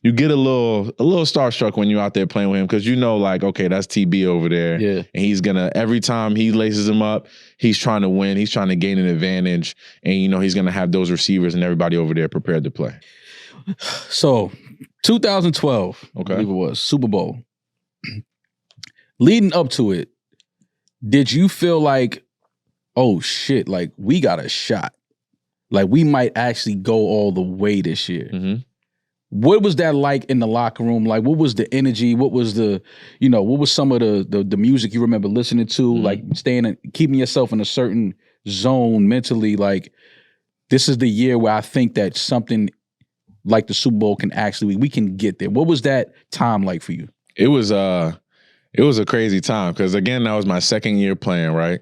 you get a little starstruck when you're out there playing with him, because like, okay, that's TB over there. Yeah. And he's gonna, every time he laces him up, he's trying to win, he's trying to gain an advantage. And he's gonna have those receivers and everybody over there prepared to play. So 2012, I believe it was, Super Bowl. Leading up to it, did you feel like, oh shit, like we got a shot? Like we might actually go all the way this year? What was that like in the locker room? Like, what was the energy? What was what was some of the music you remember listening to? Like keeping yourself in a certain zone mentally. Like, this is the year where I think that something like the Super Bowl we can get there. What was that time like for you? It was a crazy time, because again, that was my second year playing, right?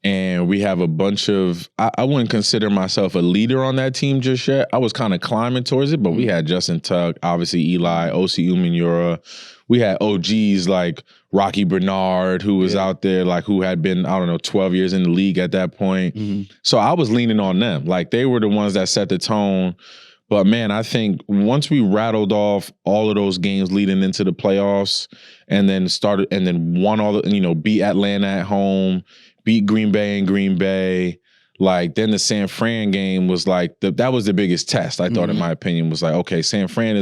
And we have a bunch of, I wouldn't consider myself a leader on that team just yet. I was kind of climbing towards it, but we had Justin Tuck, obviously Eli, O.C. Umenyiora. We had OGs like Rocky Bernard, who was out there, like who had been, 12 years in the league at that point. So I was leaning on them. Like they were the ones that set the tone. But man, I think once we rattled off all of those games leading into the playoffs, and then won all the, beat Atlanta at home, beat Green Bay in Green Bay. Like, then the San Fran game was like, that was the biggest test, I thought, in my opinion, was like, okay, San Fran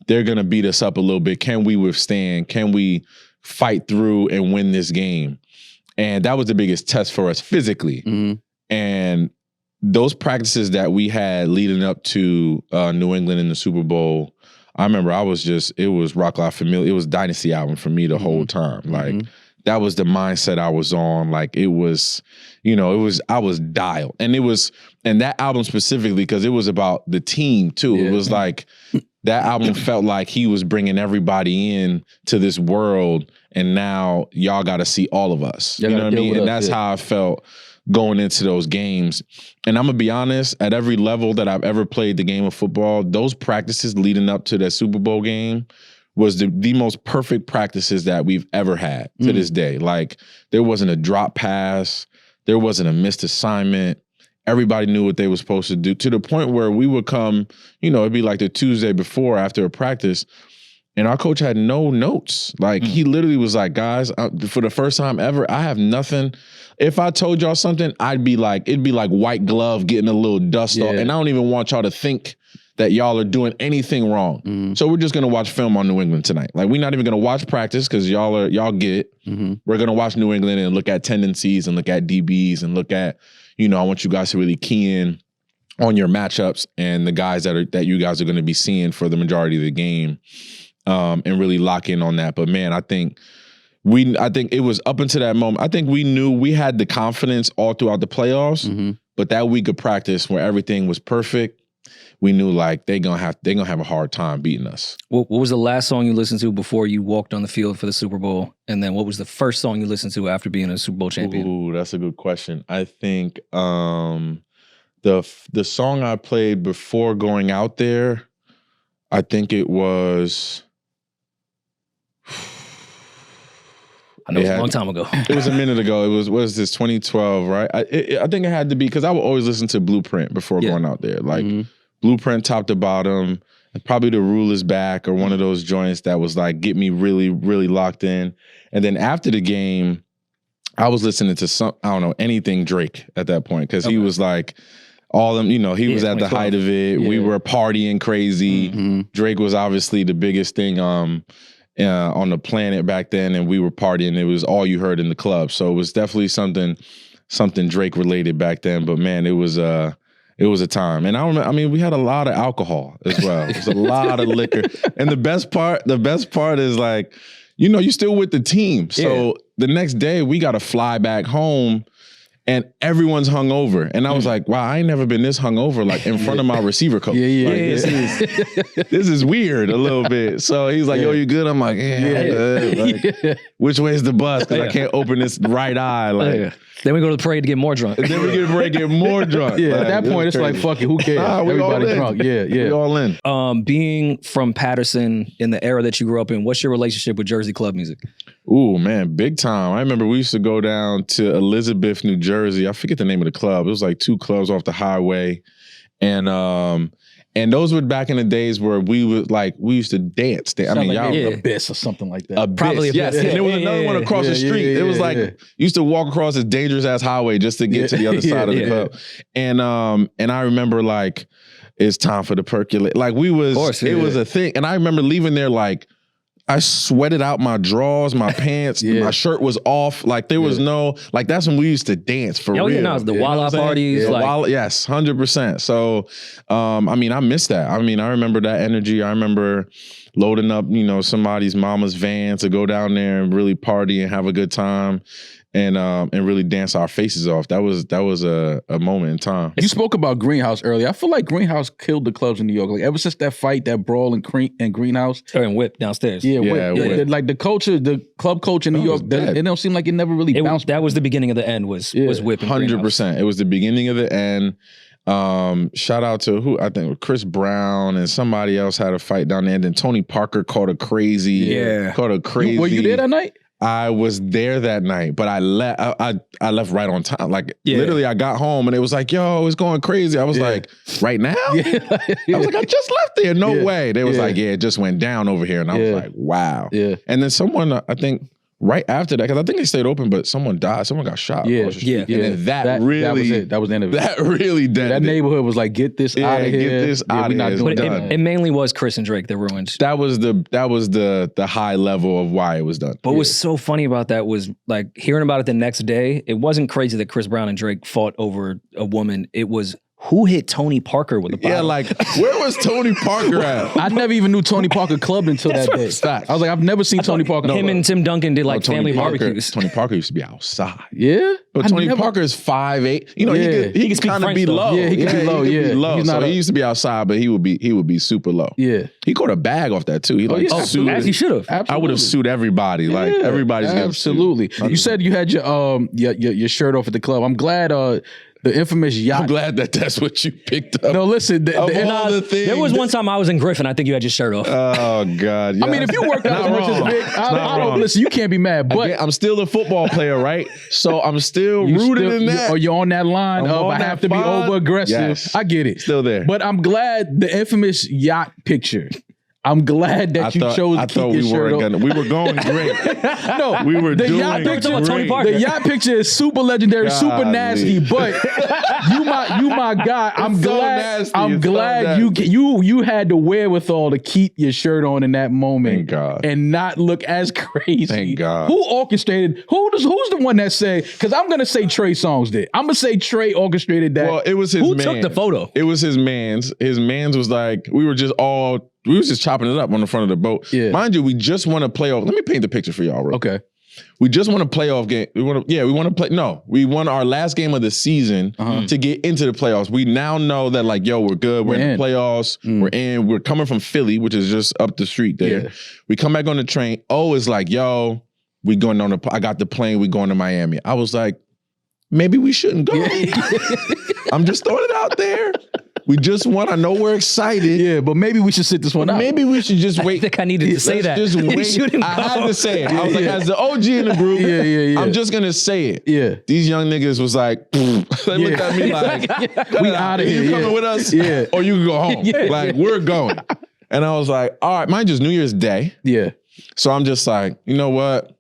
they're going to beat us up a little bit. Can we withstand? Can we fight through and win this game? And that was the biggest test for us physically. And those practices that we had leading up to New England in the Super Bowl, I remember it was Rock La Familia. It was Dynasty album for me the whole time. Like, that was the mindset I was on. Like, it was, I was dialed. And that album specifically, because it was about the team too. It was like, that album felt like he was bringing everybody in to this world, and now y'all got to see all of us. You know what I mean? And that's how I felt going into those games. And I'm going to be honest, at every level that I've ever played the game of football, those practices leading up to that Super Bowl game was the most perfect practices that we've ever had to this day. Like, there wasn't a drop pass. There wasn't a missed assignment. Everybody knew what they were supposed to do, to the point where we would come, it'd be like the Tuesday before after a practice, and our coach had no notes. Like, he literally was like, guys, for the first time ever, I have nothing. If I told y'all something, it'd be like white glove getting a little dust off, and I don't even want y'all to think that y'all are doing anything wrong. So we're just going to watch film on New England tonight. Like, we're not even going to watch practice because y'all get it. We're going to watch New England and look at tendencies and look at DBs and look at, I want you guys to really key in on your matchups and the guys that you guys are going to be seeing for the majority of the game, and really lock in on that. But man, I think it was up until that moment. I think we knew we had the confidence all throughout the playoffs, but that week of practice where everything was perfect, we knew like they're gonna have a hard time beating us. What was the last song you listened to before you walked on the field for the Super Bowl? And then what was the first song you listened to after being a Super Bowl champion? Ooh, that's a good question. I think the song I played before going out there, I think it was. I know it was a long time ago. It was a minute ago. It was this 2012, right? I think it had to be, because I would always listen to Blueprint before going out there. Like, Blueprint top to bottom, and probably The Rule Is Back, or one of those joints that was like, get me really, really locked in. And then after the game, I was listening to anything Drake at that point, because he was like, all them, he was at the height of it. Yeah. We were partying crazy. Drake was obviously the biggest thing on the planet back then, and we were partying. It was all you heard in the club. So it was definitely something Drake related back then. But man, it was a time. And I remember, we had a lot of alcohol as well. It was a lot of liquor. And the best part is like, you're still with the team. So the next day we got to fly back home, and everyone's hungover. And I was like, wow, I ain't never been this hungover, like in front of my receiver coach. This is weird a little bit. So he's like, yo, you good? I'm like, Like, which way is the bus? Because I can't open this right eye. Like, Then we go to the parade to get more drunk. Then we get ready to get more drunk. Like, at that point, it's like, fuck it, who cares? Everybody drunk. We all in. Being from Patterson in the era that you grew up in, what's your relationship with Jersey club music? Ooh, man, big time. I remember we used to go down to Elizabeth, New Jersey. I forget the name of the club. It was like 2 clubs off the highway. And those were back in the days where we used to dance. Abyss or something like that. Probably yes. And there was another one across the street. It was like, you used to walk across this dangerous ass highway just to get to the other side of the club. And I remember like, it's time for the percolate. Like it was a thing. And I remember leaving there like, I sweated out my drawers, my pants, my shirt was off. Like there was no, like that's when we used to dance for real. The Walla parties. Yes, 100%. So, I miss that. I remember that energy. I remember loading up, somebody's mama's van to go down there and really party and have a good time. And really dance our faces off. That was a moment in time. You spoke about Greenhouse earlier. I feel like Greenhouse killed the clubs in New York. Like ever since that fight, that brawl in Greenhouse. And Whip downstairs. Whip. Like the culture, the club culture in New York, it don't seem like it never really bounced. That was the beginning of the end was Whip and 100%. It was the beginning of the end. Shout out to I think Chris Brown and somebody else had a fight down there. And then Tony Parker caught a crazy. Were you there that night? I was there that night, but I left right on time. Like literally, I got home and it was like, "Yo, it's going crazy." I was like, "Right now?" I was like, "I just left there. No way." They was like, "Yeah, it just went down over here," and I was like, "Wow." Yeah. And then someone, I think, right after that, because I think they stayed open, but someone died. Someone got shot. Yeah. And then that really, that was it. That was the end of it. That really did. That neighborhood was like, "Get this out of here. Get this out of here." But it mainly was Chris and Drake that ruined. That was the high level of why it was done. But what's so funny about that was like hearing about it the next day. It wasn't crazy that Chris Brown and Drake fought over a woman. It was who hit Tony Parker with a bottle. Yeah, like where was Tony Parker at? I never even knew Tony Parker clubbed until that day. I was like, I've never seen Tony Parker. Him and Tim Duncan did like family barbecues. Tony Parker used to be outside. Yeah, but Tony Parker is 5'8". You know, he can kind of be low. Yeah, he can be low. Yeah, low. So he used to be outside, but he would be super low. Yeah, he caught a bag off that too. He sued. As he should have. I would have sued everybody. Like everybody's absolutely. You said you had your shirt off at the club. I'm glad. The infamous Yacht. I'm glad that's what you picked up. No, listen. There was one time I was in Griffin. I think you had your shirt off. Oh, God. Yeah. I mean, if you work out as much as Vic, I don't listen, you can't be mad. But again, I'm still a football player, right? So I'm still rooted in that. Or you're on that line of I have to be over aggressive. Yes. I get it. Still there. But I'm glad the infamous Yacht picture. I'm glad that you chose to keep your shirt on. We were going great. No, we were doing Yacht picture, Tony Parker. The Yacht picture is super legendary, super nasty. But you my guy. I'm glad you had the wherewithal to keep your shirt on in that moment. Thank God. And not look as crazy. Thank God. Who orchestrated? Who's the one that say? Because I'm gonna say Trey Songz did. I'm gonna say Trey orchestrated that. Well, it was his. Who took the photo? It was his man's. His man's was like we was just chopping it up on the front of the boat. Yeah. Mind you, we just won a playoff. Let me paint the picture for y'all, Rory. Okay. We just won a playoff game. We want to play. No, we won our last game of the season to get into the playoffs. We now know that like, yo, we're good. We're in the playoffs. We're in. We're coming from Philly, which is just up the street there. Yeah. We come back on the train. Is like, yo, I got the plane. We going to Miami. I was like, maybe we shouldn't go. I'm just throwing it out there. We just won. I know we're excited. Yeah, but maybe we should sit this one out. Maybe we should just wait. I think I needed to say that. Just wait. I had to say it. I was like, as the OG in the group, I'm just going to say it. Yeah. These young niggas was like, they looked at me like, we out of here. You coming with us? Yeah. Or you can go home. Like, we're going. And I was like, all right, mine just New Year's Day. Yeah. So I'm just like, you know what?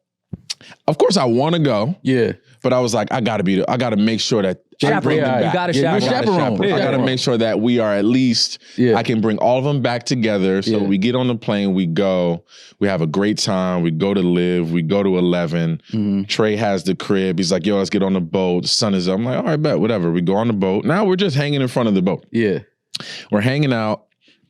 Of course I want to go. Yeah. But I was like, I got to make sure that chaperone. You got to chaperone. I got to make sure that we are at least, I can bring all of them back together. So we get on the plane, we go, we have a great time. We go to Live, we go to 11. Trey has the crib. He's like, yo, let's get on the boat. The sun is up. I'm like, all right, bet, whatever. We go on the boat. Now we're just hanging in front of the boat. Yeah. We're hanging out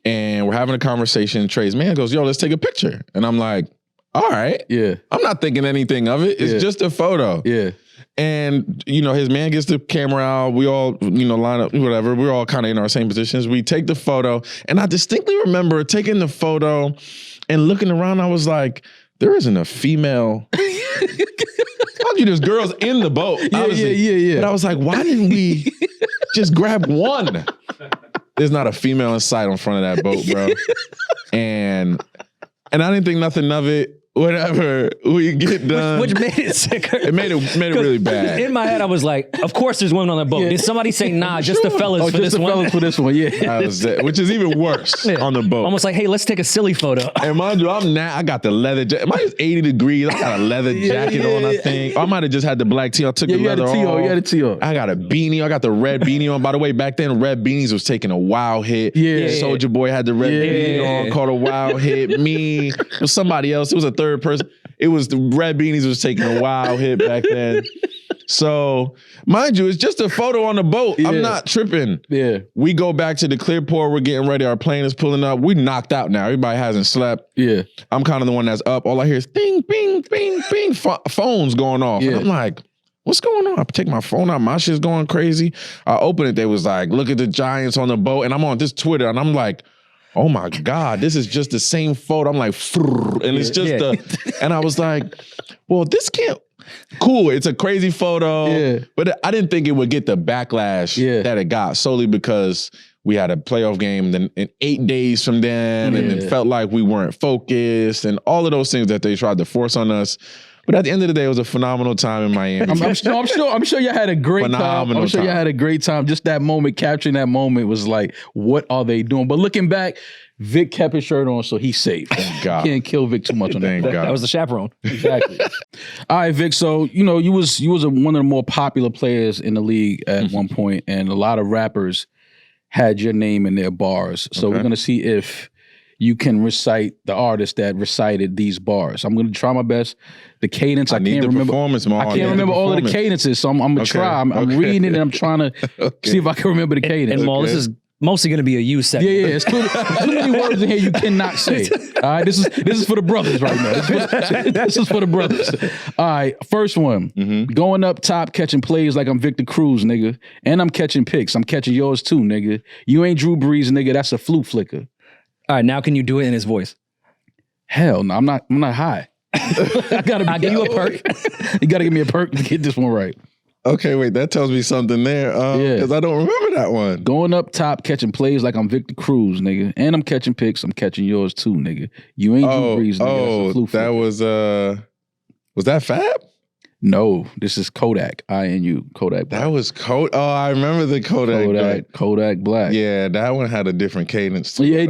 and we're having a conversation. Trey's man goes, yo, let's take a picture. And I'm like, all right. Yeah. I'm not thinking anything of it. It's just a photo. Yeah. And, his man gets the camera out. We all, line up, whatever. We're all kind of in our same positions. We take the photo. And I distinctly remember taking the photo and looking around. I was like, there isn't a female. There's girls in the boat. Yeah. But I was like, why didn't we just grab one? There's not a female in sight on front of that boat, bro. And I didn't think nothing of it. Whatever we get done, which made it sicker. It made it really bad. In my head, I was like, "Of course, there's women on the boat." Did somebody say, "Nah, just the fellas for this one"? Fellas for this one, yeah. Which is even worse on the boat. Almost like, "Hey, let's take a silly photo." And mind you, I got the leather jacket. Mine is 80 degrees. I got a leather jacket on. I think I might have just had the black tee. I took the leather off. You had a tee on. I got a beanie. I got the red beanie on. By the way, back then, red beanies was taking a wild hit. Yeah, Soulja Boy had the red beanie on, caught a wild hit. Me, it was somebody else. It was a third person. It was the red beanies was taking a wild hit back then. So, mind you, it's just a photo on the boat. Yeah. I'm not tripping. Yeah. We go back to the Clearport. We're getting ready. Our plane is pulling up. We knocked out now. Everybody hasn't slept. Yeah. I'm kind of the one that's up. All I hear is ding, bing, bing, bing. Phones going off. Yeah. And I'm like, what's going on? I take my phone out. My shit's going crazy. I open it. They was like, look at the Giants on the boat. And I'm on this Twitter. And I'm like, oh my God, this is just the same photo. I'm like, and it's just and I was like, well, this can't, cool. It's a crazy photo, but I didn't think it would get the backlash that it got solely because we had a playoff game then in 8 days from then and it felt like we weren't focused and all of those things that they tried to force on us. But at the end of the day, it was a phenomenal time in Miami. I'm sure y'all had a great time. I'm sure y'all had a great time. Just that moment, capturing that moment was like, what are they doing? But looking back, Vic kept his shirt on, so he's safe. Thank God. Can't kill Vic too much on that. That was the chaperone. Exactly. All right, Vic. So you was one of the more popular players in the league at one point, and a lot of rappers had your name in their bars. So we're gonna see if you can recite the artist that recited these bars. I'm gonna try my best. The cadence, I can't remember. I can't remember all of the cadences, so I'm gonna try. I'm reading it and I'm trying to see if I can remember the cadence. And Maul, this is mostly going to be a you segment. Yeah, it's too many words in here you cannot say. All right, this is for the brothers right now. This is for the brothers. All right, first one. Going up top, catching plays like I'm Victor Cruz, nigga. And I'm catching picks. I'm catching yours too, nigga. You ain't Drew Brees, nigga. That's a fluke flicker. All right, now can you do it in his voice? Hell no, I'm not high. I'll give you a perk. You got to give me a perk to get this one right. Okay, wait, that tells me something there. Because I don't remember that one. Going up top, catching plays like I'm Victor Cruz, nigga. And I'm catching picks. I'm catching yours too, nigga. You ain't Drew Brees, nigga. That's that was that Fab? No, this is Kodak. INU. Kodak Black. That was Kodak. Oh, I remember the Kodak Black. Yeah, that one had a different cadence too. Yeah,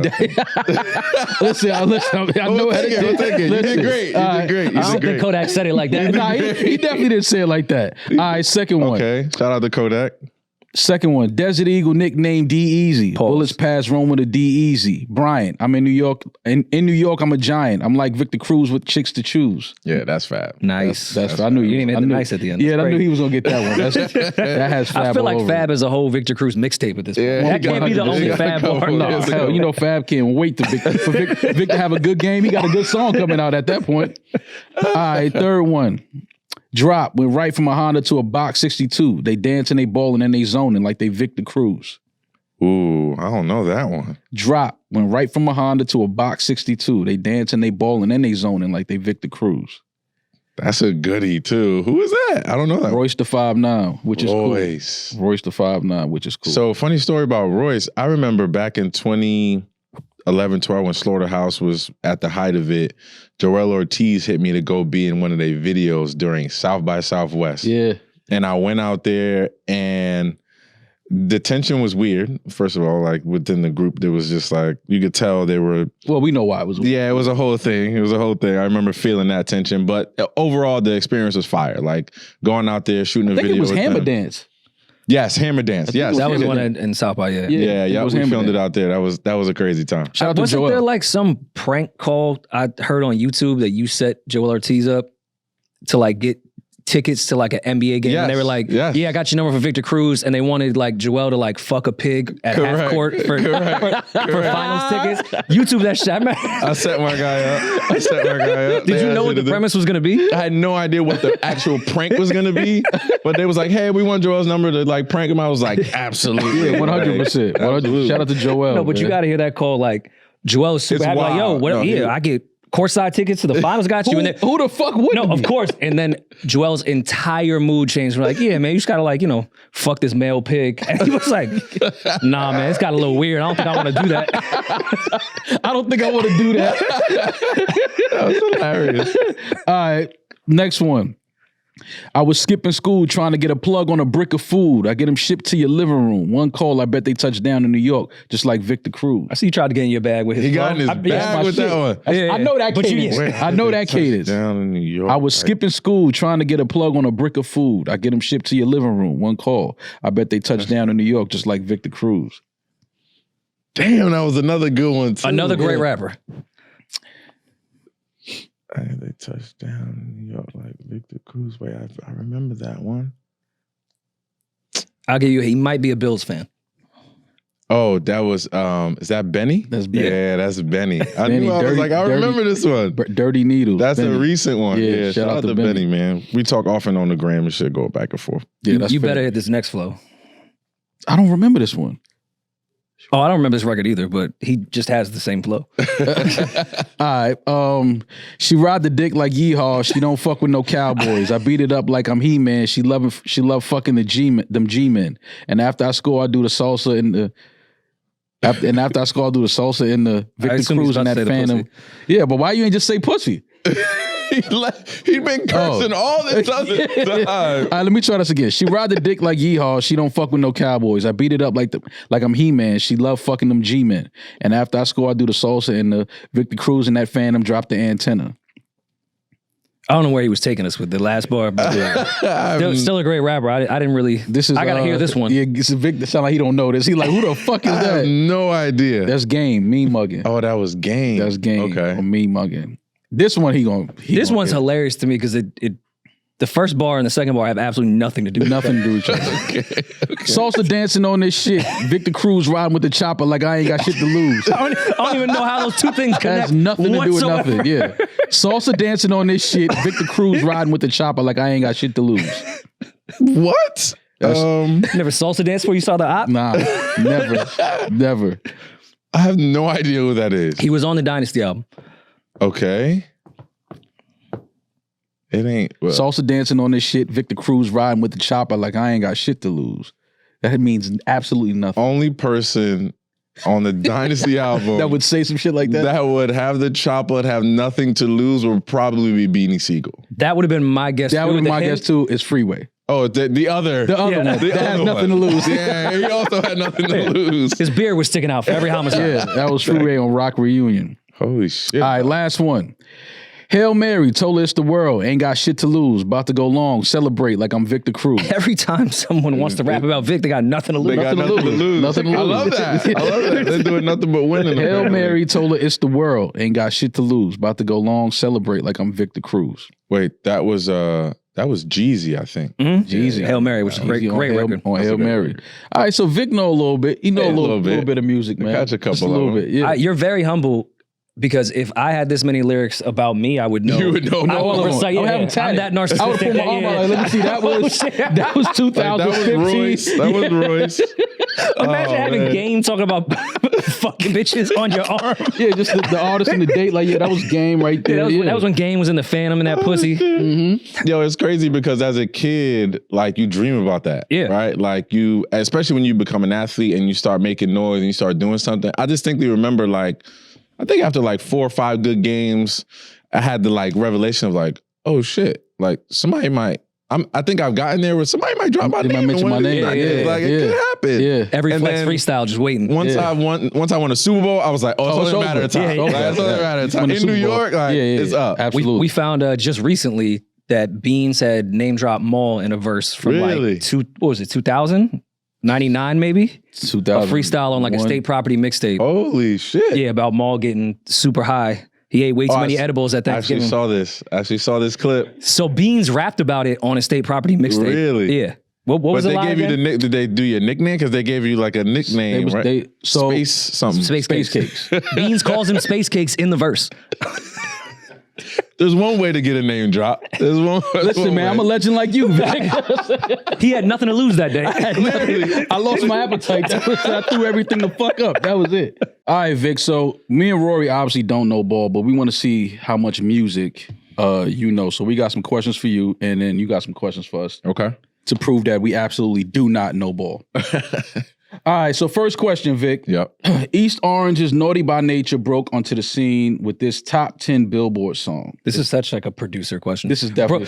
listen, I know how to do it. You did great. You did great. I don't think Kodak said it like that. Nah, he definitely didn't say it like that. All right, second one. Okay, shout out to Kodak. Second one, Desert Eagle nickname D-Easy. Bullets pass Rome with a D-Easy. Bryant, I'm in New York. In New York, I'm a giant. I'm like Victor Cruz with chicks to choose. Yeah, that's Fab. Nice. That's I knew you didn't even hit the nice at the end. Yeah, I knew he was going to get that one. That has Fab. I feel like over. Fab is a whole Victor Cruz mixtape at this point. That can't be the only Fab bar. No, hell, Fab can't wait for Vic to have a good game. He got a good song coming out at that point. All right, third one. Drop, went right from a Honda to a box 62. They dancing, they balling, and they zoning like they Victor Cruz. Ooh, I don't know that one. Drop, went right from a Honda to a box 62. They dancing, they balling, and they zoning like they Victor Cruz. That's a goodie too. Who is that? I don't know that. Royce the 5'9", which is cool. Royce the 5'9", which is cool. So funny story about Royce. I remember back in 2011, 12, when Slaughterhouse was at the height of it, Joel Ortiz hit me to go be in one of their videos during South by Southwest. Yeah. And I went out there and the tension was weird. First of all, like within the group, there was just like, you could tell they were. Well, we know why it was weird. Yeah, it was a whole thing. It was a whole thing. I remember feeling that tension. But overall, the experience was fire. Like going out there, shooting a video. I think it was Hammer Dance. Yes, Hammer Dance. Yes, that was one in South by. Yeah. We filmed it out there. That was a crazy time. Shout out to Wasn't Joel. there like some prank call I heard on YouTube that you set Joel Ortiz up to like get tickets to like an NBA game? And they were like, yeah, I got your number for Victor Cruz, and they wanted like Joel to like fuck a pig at half court for finals tickets. YouTube that shit. I set my guy up. Did you know what the premise was gonna be? I had no idea what the actual prank was gonna be, but they was like, hey, we want Joel's number to like prank him. I was like, absolutely. Yeah, 100%. Shout out to Joel. No, but you gotta hear that call. Like Joel's super happy. Like, yo, what? I get courtside tickets to the finals, got you. And then, who the fuck would? No, of course. And then Joel's entire mood changed. We're like, yeah, man, you just gotta like, fuck this male pig. And he was like, nah, man, it's got a little weird. I don't think I want to do that. I don't think I want to do that. That was hilarious. All right, next one. I was skipping school trying to get a plug on a brick of food. I get them shipped to your living room. One call, I bet they touched down in New York, just like Victor Cruz. I see you tried to get in your bag with his. He got in his bag with that one. I know that cadence. I know that cadence. Down in New York. I was skipping school trying to get a plug on a brick of food. I get them shipped to your living room. One call, I bet they touched down in New York, just like Victor Cruz. Damn, that was another good one too. Another great rapper. They touched down in New York like Victor Cruz. Wait, I remember that one. I'll give you, he might be a Bills fan. Oh, that was, is that Benny? That's Benny. Yeah, that's Benny. I remember this one. Dirty Needles. That's Benny. A recent one. Yeah, shout out to Benny, man. We talk often on the gram and shit, go back and forth. Yeah, you better hit this next flow. I don't remember this one. Oh, I don't remember this record either, but he just has the same flow. All right. She ride the dick like yeehaw. She don't fuck with no cowboys. I beat it up like I'm He-Man. She love fucking them G-men. And after I score, I do the salsa in the. After I score, I do the salsa in the Victor Cruz and that Phantom. Yeah, but why you ain't just say pussy? He'd been cursing all this other time. All right, let me try this again. She ride the dick like yeehaw. She don't fuck with no cowboys. I beat it up like I'm He-Man. She love fucking them G-men. And after I score, I do the salsa and the Victor Cruz and that Phantom drop the antenna. I don't know where he was taking us with the last bar, but still a great rapper. I didn't really. I gotta hear this one. Yeah, it's a Victor. Sound like he don't know this. He like, who the fuck is that? I have no idea. That's Game. Mean mugging. Oh, that was Game. That's Game. Okay. Or Mean mugging. This one This one's hilarious to me because the first bar and the second bar have absolutely nothing to do. Nothing to do with each other. Okay. Salsa dancing on this shit. Victor Cruz riding with the chopper like I ain't got shit to lose. I don't even know how those two things connect. Has nothing to whatsoever. do with nothing. Yeah. Salsa dancing on this shit. Victor Cruz riding with the chopper like I ain't got shit to lose. What? Never salsa danced before you saw the op? Nah, never. I have no idea who that is. He was on the Dynasty album. Okay. It ain't. Well. Salsa dancing on this shit. Victor Cruz riding with the chopper like I ain't got shit to lose. That means absolutely nothing. Only person on the Dynasty album that would say some shit like that. That would have the chopper, have nothing to lose, would probably be Beanie Siegel. That would have been my guess. That would have been my guess too. Is Freeway. Oh, the other one that has nothing to lose. Yeah, he also had nothing to lose. His beard was sticking out for every homicide. Yeah, that was Freeway on Rock Reunion. Holy shit! All right, last one. Hail Mary, told us the world, ain't got shit to lose, about to go long, celebrate like I'm Victor Cruz. Every time someone wants to rap about Vic, they got nothing to lose. They got nothing to lose. Nothing to lose. I love that. They're doing nothing but winning. Hail Mary, told her it's the world, ain't got shit to lose, about to go long, celebrate like I'm Victor Cruz. Wait, that was Jeezy, I think. Mm-hmm. Jeezy. Hail Mary, which is a great record. On Hail Mary. All right, so Vic know a little bit. You know a little bit of music, man. Catch a couple just a little bit. Yeah. You're very humble. Because if I had this many lyrics about me, I would know. You would know. I would recite. I'm that narcissistic. I would pull my arm out like, let me see. That was 2015. That was Royce. Imagine having Game talking about fucking bitches on your arm. Yeah, just the artist and the date. Like, yeah, that was Game right there. That was when Game was in the Phantom and that pussy. Mm-hmm. Yo, it's crazy because as a kid, like you dream about that. Yeah. Right? Like you, especially when you become an athlete and you start making noise and you start doing something. I distinctly remember I think after 4 or 5 good games, I had the revelation of oh shit, somebody might. I think I've gotten there where somebody might drop my name. Might mention my name. It could happen. Yeah. Every Flex freestyle just waiting. Once I won a Super Bowl, I was like, it's only a matter of time. It's only a matter of time. In New York, it's up. Absolutely. We found just recently that Beans had name dropped Maul in a verse from 2000? 99 maybe? 2000. A freestyle on a state property mixtape. Holy shit. Yeah, about Maul getting super high. He ate way too many edibles at Thanksgiving. I actually saw this clip. So Beans rapped about it on a state property mixtape. Really? Yeah. What was the line again? Did they do your nickname? Because they gave you a nickname, right? Space something. Space Cakes. Beans calls him Space Cakes in the verse. There's one way to get a name drop. Listen, man, I'm a legend like you, Vic. He had nothing to lose that day. I lost my appetite. I threw everything the fuck up. That was it. All right, Vic. So me and Rory obviously don't know ball, but we want to see how much music you know. So we got some questions for you, and then you got some questions for us. Okay. To prove that we absolutely do not know ball. All right, so first question, Vic. Yep. East Orange's Naughty by Nature broke onto the scene with this top 10 Billboard song. This is such a producer question. This is definitely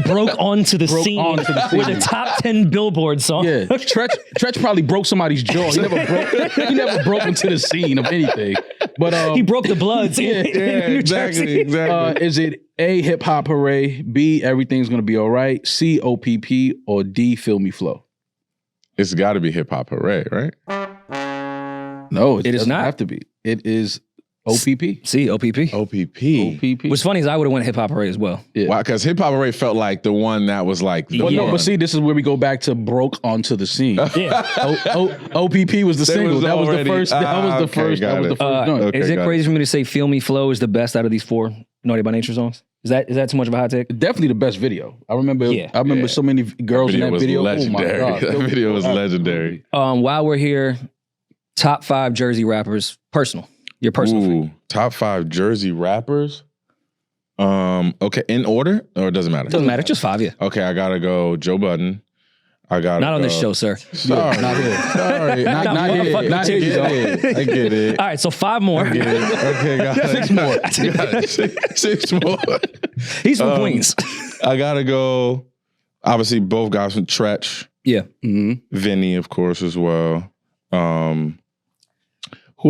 broke onto the scene with a top 10 Billboard song. Yeah, Tretch probably broke somebody's jaw. He never broke into the scene of anything. But he broke the Bloods. Exactly. Is it A, Hip Hop Hooray, B, Everything's Gonna Be Alright, C, OPP, or D, Feel Me Flow? It's got to be Hip Hop Hooray, right? No, it is not. Have to be. It is OPP. See, OPP. OPP. What's funny is I would have went Hip Hop Hooray as well. Yeah. Why? Because Hip Hop Hooray felt like the one that was No, but see, this is where we go back to broke onto the scene. Yeah. OPP was the single. That was the first. That was the first joint. Okay, is it crazy for me to say Feel Me Flow is the best out of these 4 Naughty by Nature songs? Is that too much of a hot take? Definitely the best video. I remember so many girls in that video. Legendary. Oh my God. That video was legendary. While we're here, top 5 Jersey rappers, your personal favorite. Top 5 Jersey rappers. Okay, in order or it doesn't matter? Doesn't matter, just 5, yeah. Okay, I gotta go Joe Budden. I got not on this show, sir. Sorry, not here. Sorry, not here. Not here. I get it. All right, so 5 more. I get it. Okay, got 6 more. Got it. 6 more. He's from Queens. I gotta go. Obviously, both guys from Tretch. Yeah. Vinny, of course, as well. Who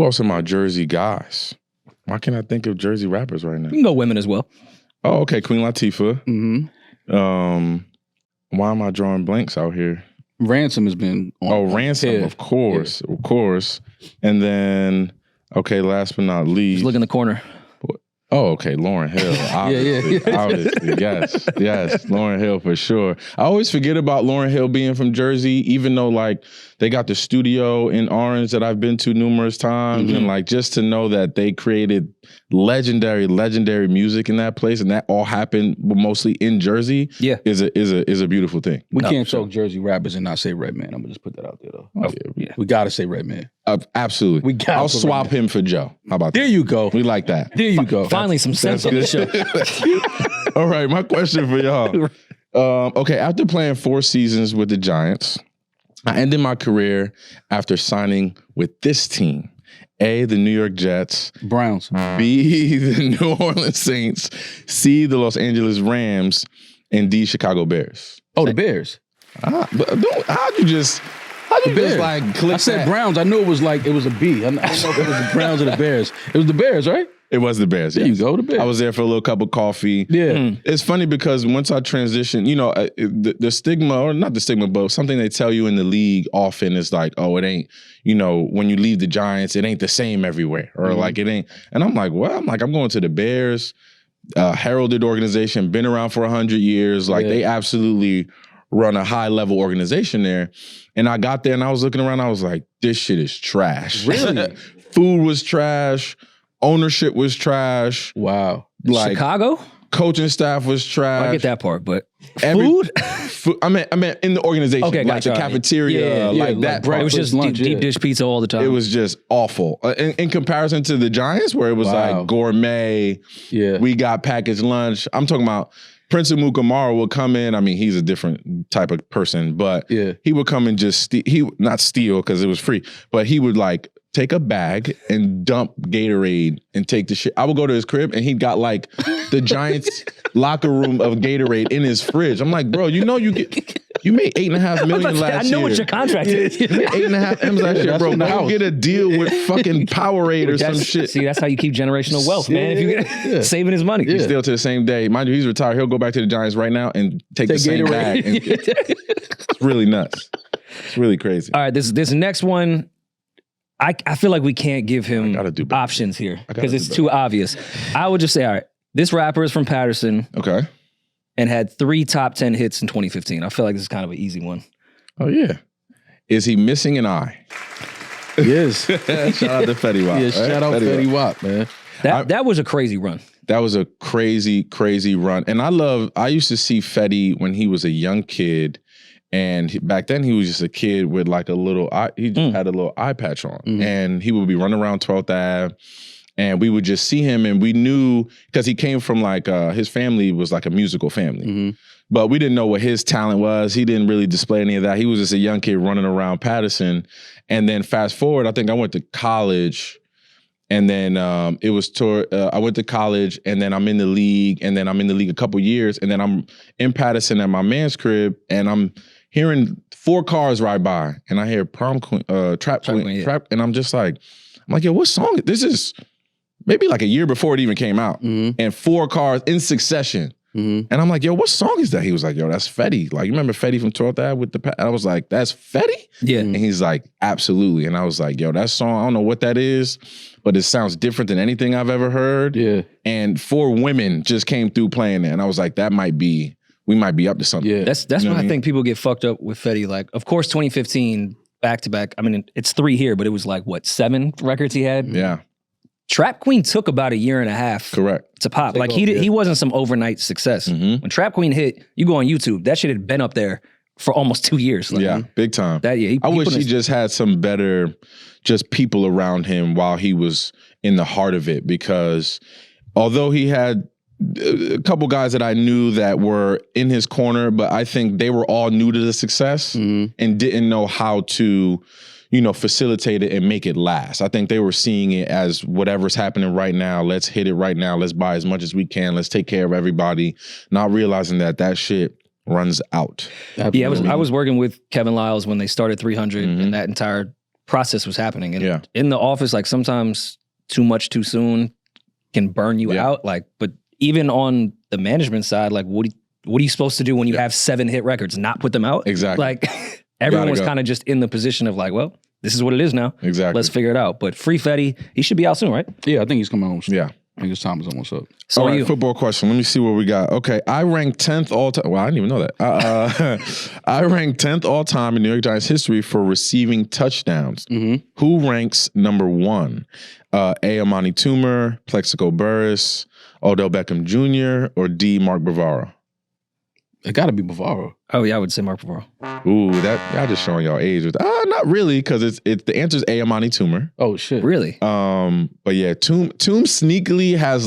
else are my Jersey guys? Why can't I think of Jersey rappers right now? You can go women as well. Oh, okay. Queen Latifah. Why am I drawing blanks out here? Ransom has been on. Ransom, of course. Of course. And then, okay, last but not least. Just look in the corner. Oh, okay, Lauryn Hill. Obviously, obviously, yes, Lauryn Hill for sure. I always forget about Lauryn Hill being from Jersey, even though like they got the studio in Orange that I've been to numerous times, and like just to know that they created legendary music in that place, and that all happened mostly in Jersey. Yeah, is a beautiful thing. We can't talk Jersey rappers and not say Redman. I'm gonna just put that out there though. We gotta say Redman. Absolutely. I'll swap him for Joe. How about that? There you go. We like that. There you go. Finally, some sense on the show. All right, my question for y'all. Okay, after playing 4 seasons with the Giants, I ended my career after signing with this team. A, the New York Jets. Browns. B, the New Orleans Saints. C, the Los Angeles Rams. And D, Chicago Bears. Oh, the Bears. How'd you just like click I said that? Browns. I knew it was like, it was a B. I don't know if it was the Browns or the Bears. It was the Bears, right? It was the Bears. There you go, the Bears. I was there for a little cup of coffee. Yeah. It's funny because once I transitioned, you know, the stigma, or not the stigma, but something they tell you in the league often is like, oh, it ain't, you know, when you leave the Giants, it ain't the same everywhere. Or like it ain't. And I'm like, well, I'm going to the Bears, heralded organization, been around for 100 years. Like they absolutely run a high level organization there. And I got there and I was looking around, I was like, this shit is trash. Really? Food was trash. Ownership was trash. Wow. Like Chicago? Coaching staff was trash. I get that part, but food? I meant in the organization. Okay, like gotcha. the cafeteria, like that part. It was just lunch, deep dish pizza all the time. It was just awful. In comparison to the Giants, where it was like gourmet, we got packaged lunch. I'm talking about Prince Amukamara would come in. I mean, he's a different type of person, but he would come and just not steal because it was free, but he would like take a bag and dump Gatorade and take the shit. I would go to his crib and he got like the Giants locker room of Gatorade in his fridge. I'm like, bro, you know you made $8.5 million last year. I know what your contract is. $8.5 M's last year, bro. Go get a deal with fucking Powerade or some shit. See, that's how you keep generational wealth, man. If you get saving his money. He's still to the same day. Mind you, he's retired. He'll go back to the Giants right now and take the same bag. And it's really nuts. It's really crazy. All right, this next one, I feel like we can't give him options here because it's too obvious. I would just say, all right, this rapper is from Patterson. Okay. And had 3 top 10 hits in 2015. I feel like this is kind of an easy one. Oh, yeah. Is he missing an eye? Yes. Shout out to Fetty Wap. Yeah, shout out Fetty Wap, man. That was a crazy run. That was a crazy, crazy run. And I used to see Fetty when he was a young kid. And back then he was just a kid with like a little eye, he just had a little eye patch on. And he would be running around 12th Ave. And we would just see him and we knew, because he came from like, his family was like a musical family. But we didn't know what his talent was. He didn't really display any of that. He was just a young kid running around Patterson. And then fast forward, I think I went to college. And then I went to college and then I'm in the league. And then I'm in the league a couple years. And then I'm in Patterson at my man's crib. And I'm hearing 4 cars ride by. And I hear Trap Queen. And I'm just like, yo, what song? This is maybe like a year before it even came out. And 4 cars in succession. And I'm like, yo, what song is that? He was like, yo, that's Fetty. Like, you remember Fetty from 12th Ave with the... I was like, that's Fetty? Yeah. And he's like, absolutely. And I was like, yo, that song, I don't know what that is, but it sounds different than anything I've ever heard. Yeah. And 4 women just came through playing it. And I was like, we might be up to something. Yeah. That's when I think people get fucked up with Fetty. Like, of course, 2015, back-to-back. I mean, it's 3 here, but it was like, what, 7 records he had? Yeah. Trap Queen took about a year and a half. Correct. To pop. Like he wasn't some overnight success. When Trap Queen hit, you go on YouTube, that shit had been up there for almost 2 years. Like, yeah, big time. I wish he just had some better just people around him while he was in the heart of it, because although he had a couple guys that I knew that were in his corner, but I think they were all new to the success and didn't know how to facilitate it and make it last. I think they were seeing it as whatever's happening right now, let's hit it right now. Let's buy as much as we can. Let's take care of everybody. Not realizing that shit runs out. Yeah, I was working with Kevin Lyles when they started 300 and that entire process was happening. And in the office, like sometimes too much too soon can burn you out. Like, but even on the management side, like what are you supposed to do when you have 7 hit records? Not put them out? Exactly. Like everyone was kind of just in the position of like, well, this is what it is now. Exactly. Let's figure it out. But Free Fetty, he should be out soon, right? Yeah, I think he's coming home soon. Yeah. I think his time is almost up. So all right, football question. Let me see what we got. Okay, I ranked 10th all time. Well, I didn't even know that. I ranked 10th all time in New York Giants history for receiving touchdowns. Who ranks number 1? A. Amani Toomer, Plexico Burress, Odell Beckham Jr., or D. Mark Bavaro? It got to be Bavaro. Oh yeah, I would say Mark Bavaro. Ooh, y'all just showing y'all age. Not really, because it's the answer is A. Amani Toomer. Oh shit, really? But yeah, Toom sneakily has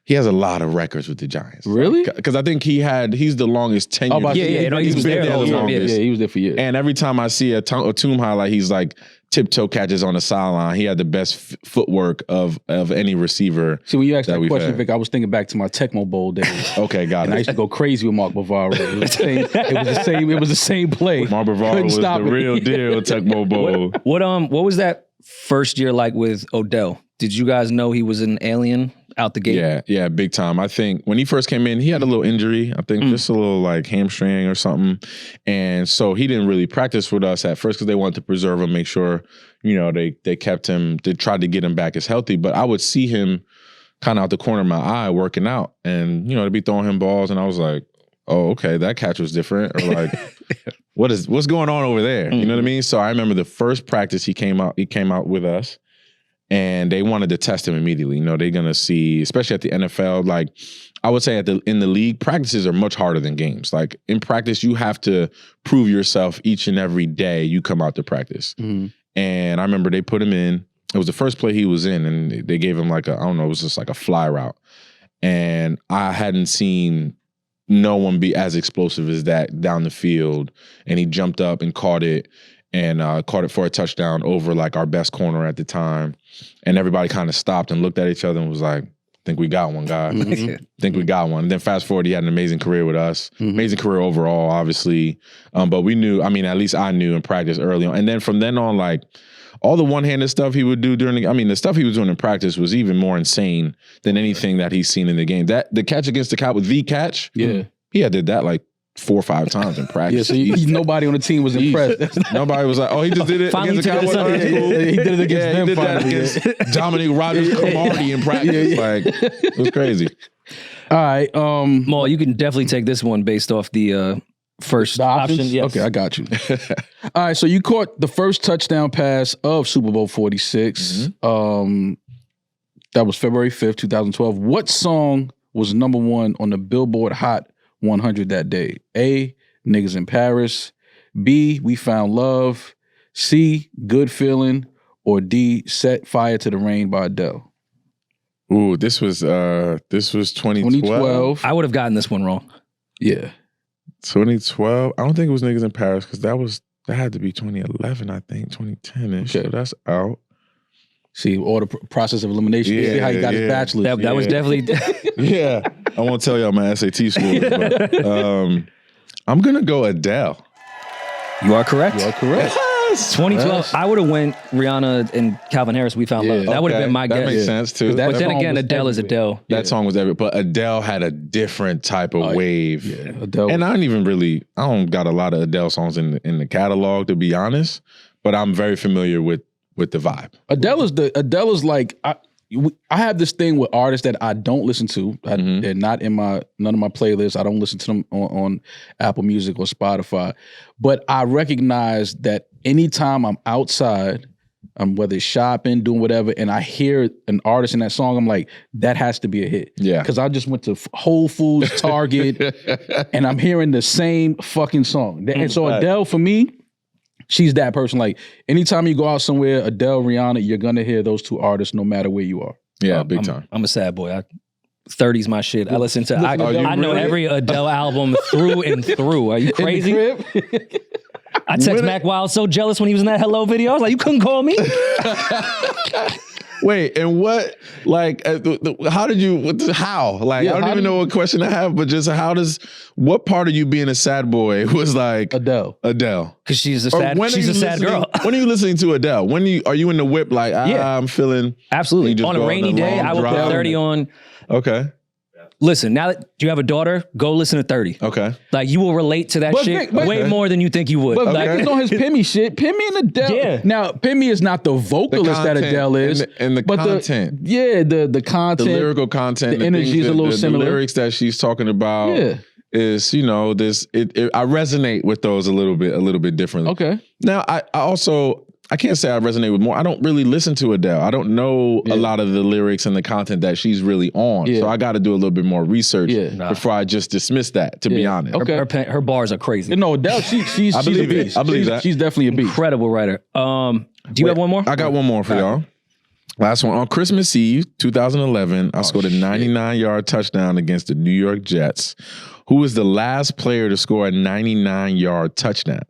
he has a lot of records with the Giants. Really? Because I think he's the longest tenure. He was there the longest. Yeah, he was there for years. And every time I see a Toom highlight, he's like tiptoe catches on the sideline. He had the best footwork of any receiver. See, when you asked that question, Vic, I was thinking back to my Tecmo Bowl days. Okay, got it. And I used to go crazy with Mark Bavaro. It was the same play. Mark Bavaro was the real deal. Tecmo Bowl. What was that first year like with Odell? Did you guys know he was an alien out the gate? Yeah, big time. I think when he first came in, he had a little injury. I think just a little like hamstring or something. And so he didn't really practice with us at first because they wanted to preserve him, make sure, they kept him, they tried to get him back as healthy. But I would see him kind of out the corner of my eye working out and, they'd be throwing him balls. And I was like, oh, okay, that catch was different. Or like, what's going on over there? You know what I mean? So I remember the first practice he came out with us. And they wanted to test him immediately. They're going to see, especially at the NFL, like I would say in the league, practices are much harder than games. Like in practice, you have to prove yourself each and every day you come out to practice. And I remember they put him in. It was the first play he was in, and they gave him it was just like a fly route. And I hadn't seen no one be as explosive as that down the field. And he jumped up and caught it. And caught it for a touchdown over like our best corner at the time. And everybody kind of stopped and looked at each other and was like, I think we got one, guy. Think we got one. And then fast forward, he had an amazing career with us. Amazing career overall, obviously. But we knew, at least I knew in practice early on. And then from then on, like all the one-handed stuff he would do the stuff he was doing in practice was even more insane than anything that he's seen in the game. The catch against the Cowboys, the catch, he had did that like 4 or 5 times in practice. Yeah, so nobody on the team was impressed. Nobody was like, oh, he just did it finally against the Cowboys. He did it against them. He did that against Dominic Rodgers-Cromartie in practice. Like, it was crazy. All right. Maul, you can definitely take this one based off the first option. Yes. Okay, I got you. All right, so you caught the first touchdown pass of Super Bowl 46. That was February 5th, 2012. What song was number 1 on the Billboard Hot 100 that day? A, Niggas in Paris. B, We Found Love. C, Good Feeling. Or D, Set Fire to the Rain by Odell. Ooh, this was 2012. I would have gotten this one wrong. Yeah. 2012. I don't think it was Niggas in Paris because that had to be 2011, I think, 2010-ish. Okay. So that's out. See, all the process of elimination. See how he got his bachelor's. That was definitely... Yeah. I won't tell y'all my SAT scores, but I'm going to go Adele. You are correct. You are correct. Yes. 2012. Yes. I would have went Rihanna and Calvin Harris, We Found Love. That would have been my guess. That makes sense, too. But then again, Adele is Adele. That song was everywhere. But Adele had a different type of wave. Yeah, Adele. And I don't got a lot of Adele songs in the catalog, to be honest. But I'm very familiar with the vibe. Adele is like, I have this thing with artists that I don't listen to. They're not in none of my playlists. I don't listen to them on Apple Music or Spotify. But I recognize that anytime I'm outside, whether it's shopping, doing whatever, and I hear an artist in that song, I'm like, that has to be a hit. Yeah. Because I just went to Whole Foods, Target, and I'm hearing the same fucking song. And so Adele, for me, she's that person. Like, anytime you go out somewhere, Adele, Rihanna, you're going to hear those two artists no matter where you are. Yeah, big time. I'm a sad boy. 30's my shit. I listen to, I know every Adele album through and through. Are you crazy? I text Mac Wild so jealous when he was in that Hello video. I was like, you couldn't call me? Wait, and what, like, how did you, how? Like, I don't even know what question I have, but just what part of you being a sad boy was like Adele? Because she's a sad girl. When are you listening to Adele? Are you in the whip like, I'm feeling? Absolutely. On a rainy day, I will put 30 on. Okay. Listen, now that you have a daughter, go listen to 30. Okay. Like, you will relate to that shit way more than you think you would. But Vic is on his Pimmy shit. Pimmy and Adele. Yeah. Now, Pimmy is not the vocalist that Adele is. And the content. The content. The lyrical content. The energy is a little similar. The lyrics that she's talking about is, I resonate with those a little bit differently. Okay. Now, I can't say I resonate with more. I don't really listen to Adele. I don't know a lot of the lyrics and the content that she's really on. Yeah. So I got to do a little bit more research before I just dismiss that, to be honest. Okay. Her bars are crazy. No, Adele, she's a beast. I believe that. She's definitely a beast. Incredible writer. Do you have one more? I got one more for y'all. Last one. On Christmas Eve, 2011, I scored a 99-yard touchdown against the New York Jets. Who was the last player to score a 99-yard touchdown?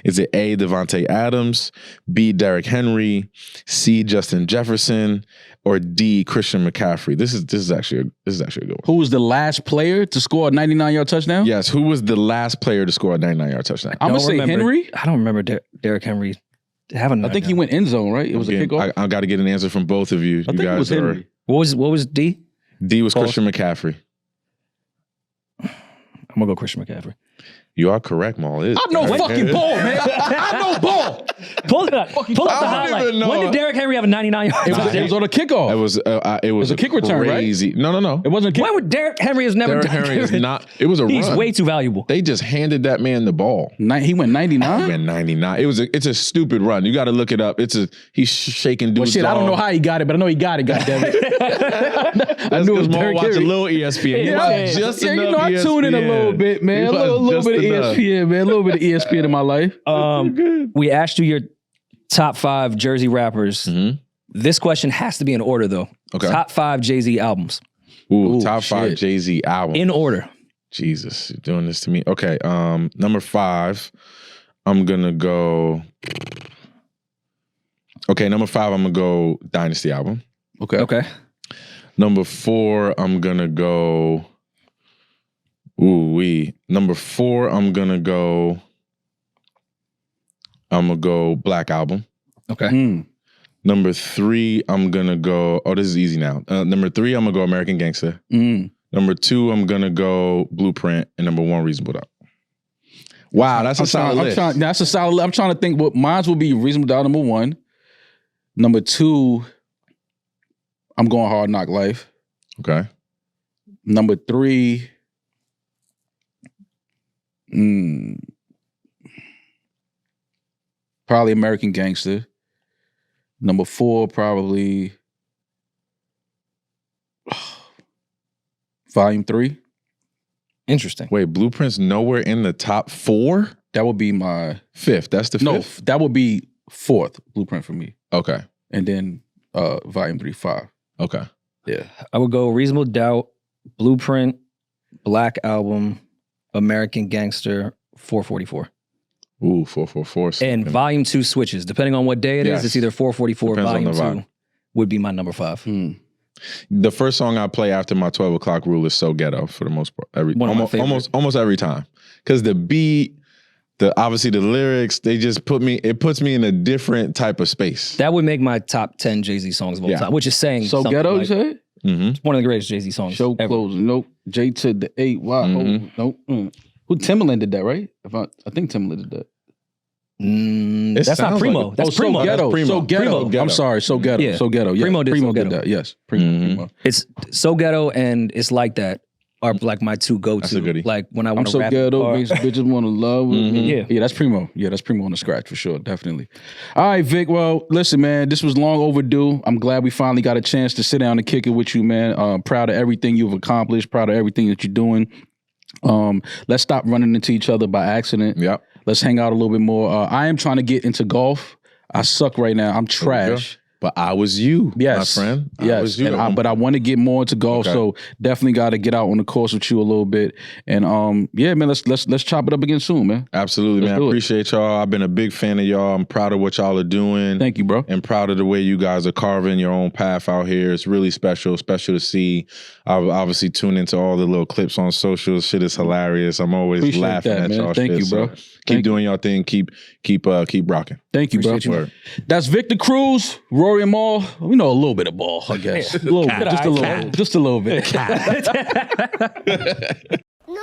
Is it A, Devontae Adams, B, Derrick Henry, C, Justin Jefferson, or D, Christian McCaffrey? This is actually a good one. Who was the last player to score a 99-yard touchdown? Yes, who was the last player to score a 99-yard touchdown? I'm gonna say Henry. I don't remember Derrick Henry having. I think he went end zone, right? It was a kickoff. I got to get an answer from both of you. I think it was Henry. What was D? D was Christian McCaffrey. I'm gonna go Christian McCaffrey. You are correct, Maul. I know fucking ball, man. I know ball. Pull it up. Pull up the highlight. When did Derrick Henry have a 99-yard? It was on a kickoff. It was a kick return, crazy. Right? No. It wasn't a kick. Why would Derrick Henry has never Derrick Henry is not. It was a run. He's way too valuable. They just handed that man the ball. He went 99? He went 99. It's a stupid run. You got to look it up. He's shaking dudes. I don't know how he got it, but I know he got it, goddammit. I knew it was more watching a little ESPN. I tune in a little bit, man. A little bit of ESPN, man. A little bit of ESPN in my life. We asked you your top 5 Jersey rappers. Mm-hmm. This question has to be in order, though. Okay. Top 5 Jay-Z albums. Ooh, top 5 Jay-Z albums. In order. Jesus, you're doing this to me. Okay, number 5, I'm going to go... Okay, number 5, I'm going to go Dynasty album. Okay. Number 4, I'm going to go... Number 4, I'm gonna go Black Album. Okay. Number 3, I'm gonna go. Oh, this is easy now. Number 3, I'm gonna go American Gangster. Number 2, I'm gonna go Blueprint, and number 1, Reasonable Doubt. Wow, that's a solid list. That's a solid. I'm trying to think what mine will be. Reasonable Doubt, number 1. Number 2, I'm going Hard Knock Life. Okay. Number 3. Probably American Gangster. Number 4, probably Volume 3. Interesting. Wait, Blueprint's nowhere in the top 4? That would be my 5th. That's the 5th? No, that would be 4th Blueprint for me. Okay. And then Volume 3, 5. Okay. Yeah. I would go Reasonable Doubt, Blueprint, Black Album, American Gangster, 444. Ooh, 444. And Volume 2 switches. Depending on what day it is, it's either 444 or Volume 2 would be my number 5. The first song I play after my 12 o'clock rule is So Ghetto for the most part. Almost every time. Because the beat, obviously the lyrics, it puts me in a different type of space. That would make my top 10 Jay-Z songs of all time, which is saying So Ghetto, you said? It's one of the greatest Jay-Z songs Show ever. closing. Nope. J to the 8. Wow. Nope. Who Timbaland did that, right? I think Timbaland did that. That's not Primo. That's Primo. So Ghetto. Primo. So Ghetto. I'm sorry. So Ghetto. Yeah. So Ghetto. Yeah. Primo did So did Ghetto. that. Yes. Primo. It's So Ghetto and It's Like That are like my 2 go-to. That's a goodie. Like when I I'm want to so rap. ghetto, makes bitches want to love with me. Yeah. Yeah, that's Primo. Yeah, that's Primo on the scratch for sure. Definitely. All right, Vic. Well, listen, man, this was long overdue. I'm glad we finally got a chance to sit down and kick it with you, man. Proud of everything you've accomplished. Proud of everything that you're doing. Let's stop running into each other by accident. Yep. Let's hang out a little bit more. I am trying to get into golf. I suck right now. I'm trash. But I was you, my friend. Yes, was you. But I want to get more into golf, so definitely got to get out on the course with you a little bit. And yeah, man, let's chop it up again soon, man. Absolutely, man. I appreciate y'all. I've been a big fan of y'all. I'm proud of what y'all are doing. Thank you, bro. And proud of the way you guys are carving your own path out here. It's really special to see. I've obviously tuned into all the little clips on social. Shit is hilarious. I'm always laughing at y'all. Thank you, bro. So keep doing y'all thing. Keep rocking. Thank you, bro. That's Victor Cruz, Rory and Maul. We know a little bit of ball, I guess. Just a little bit. No.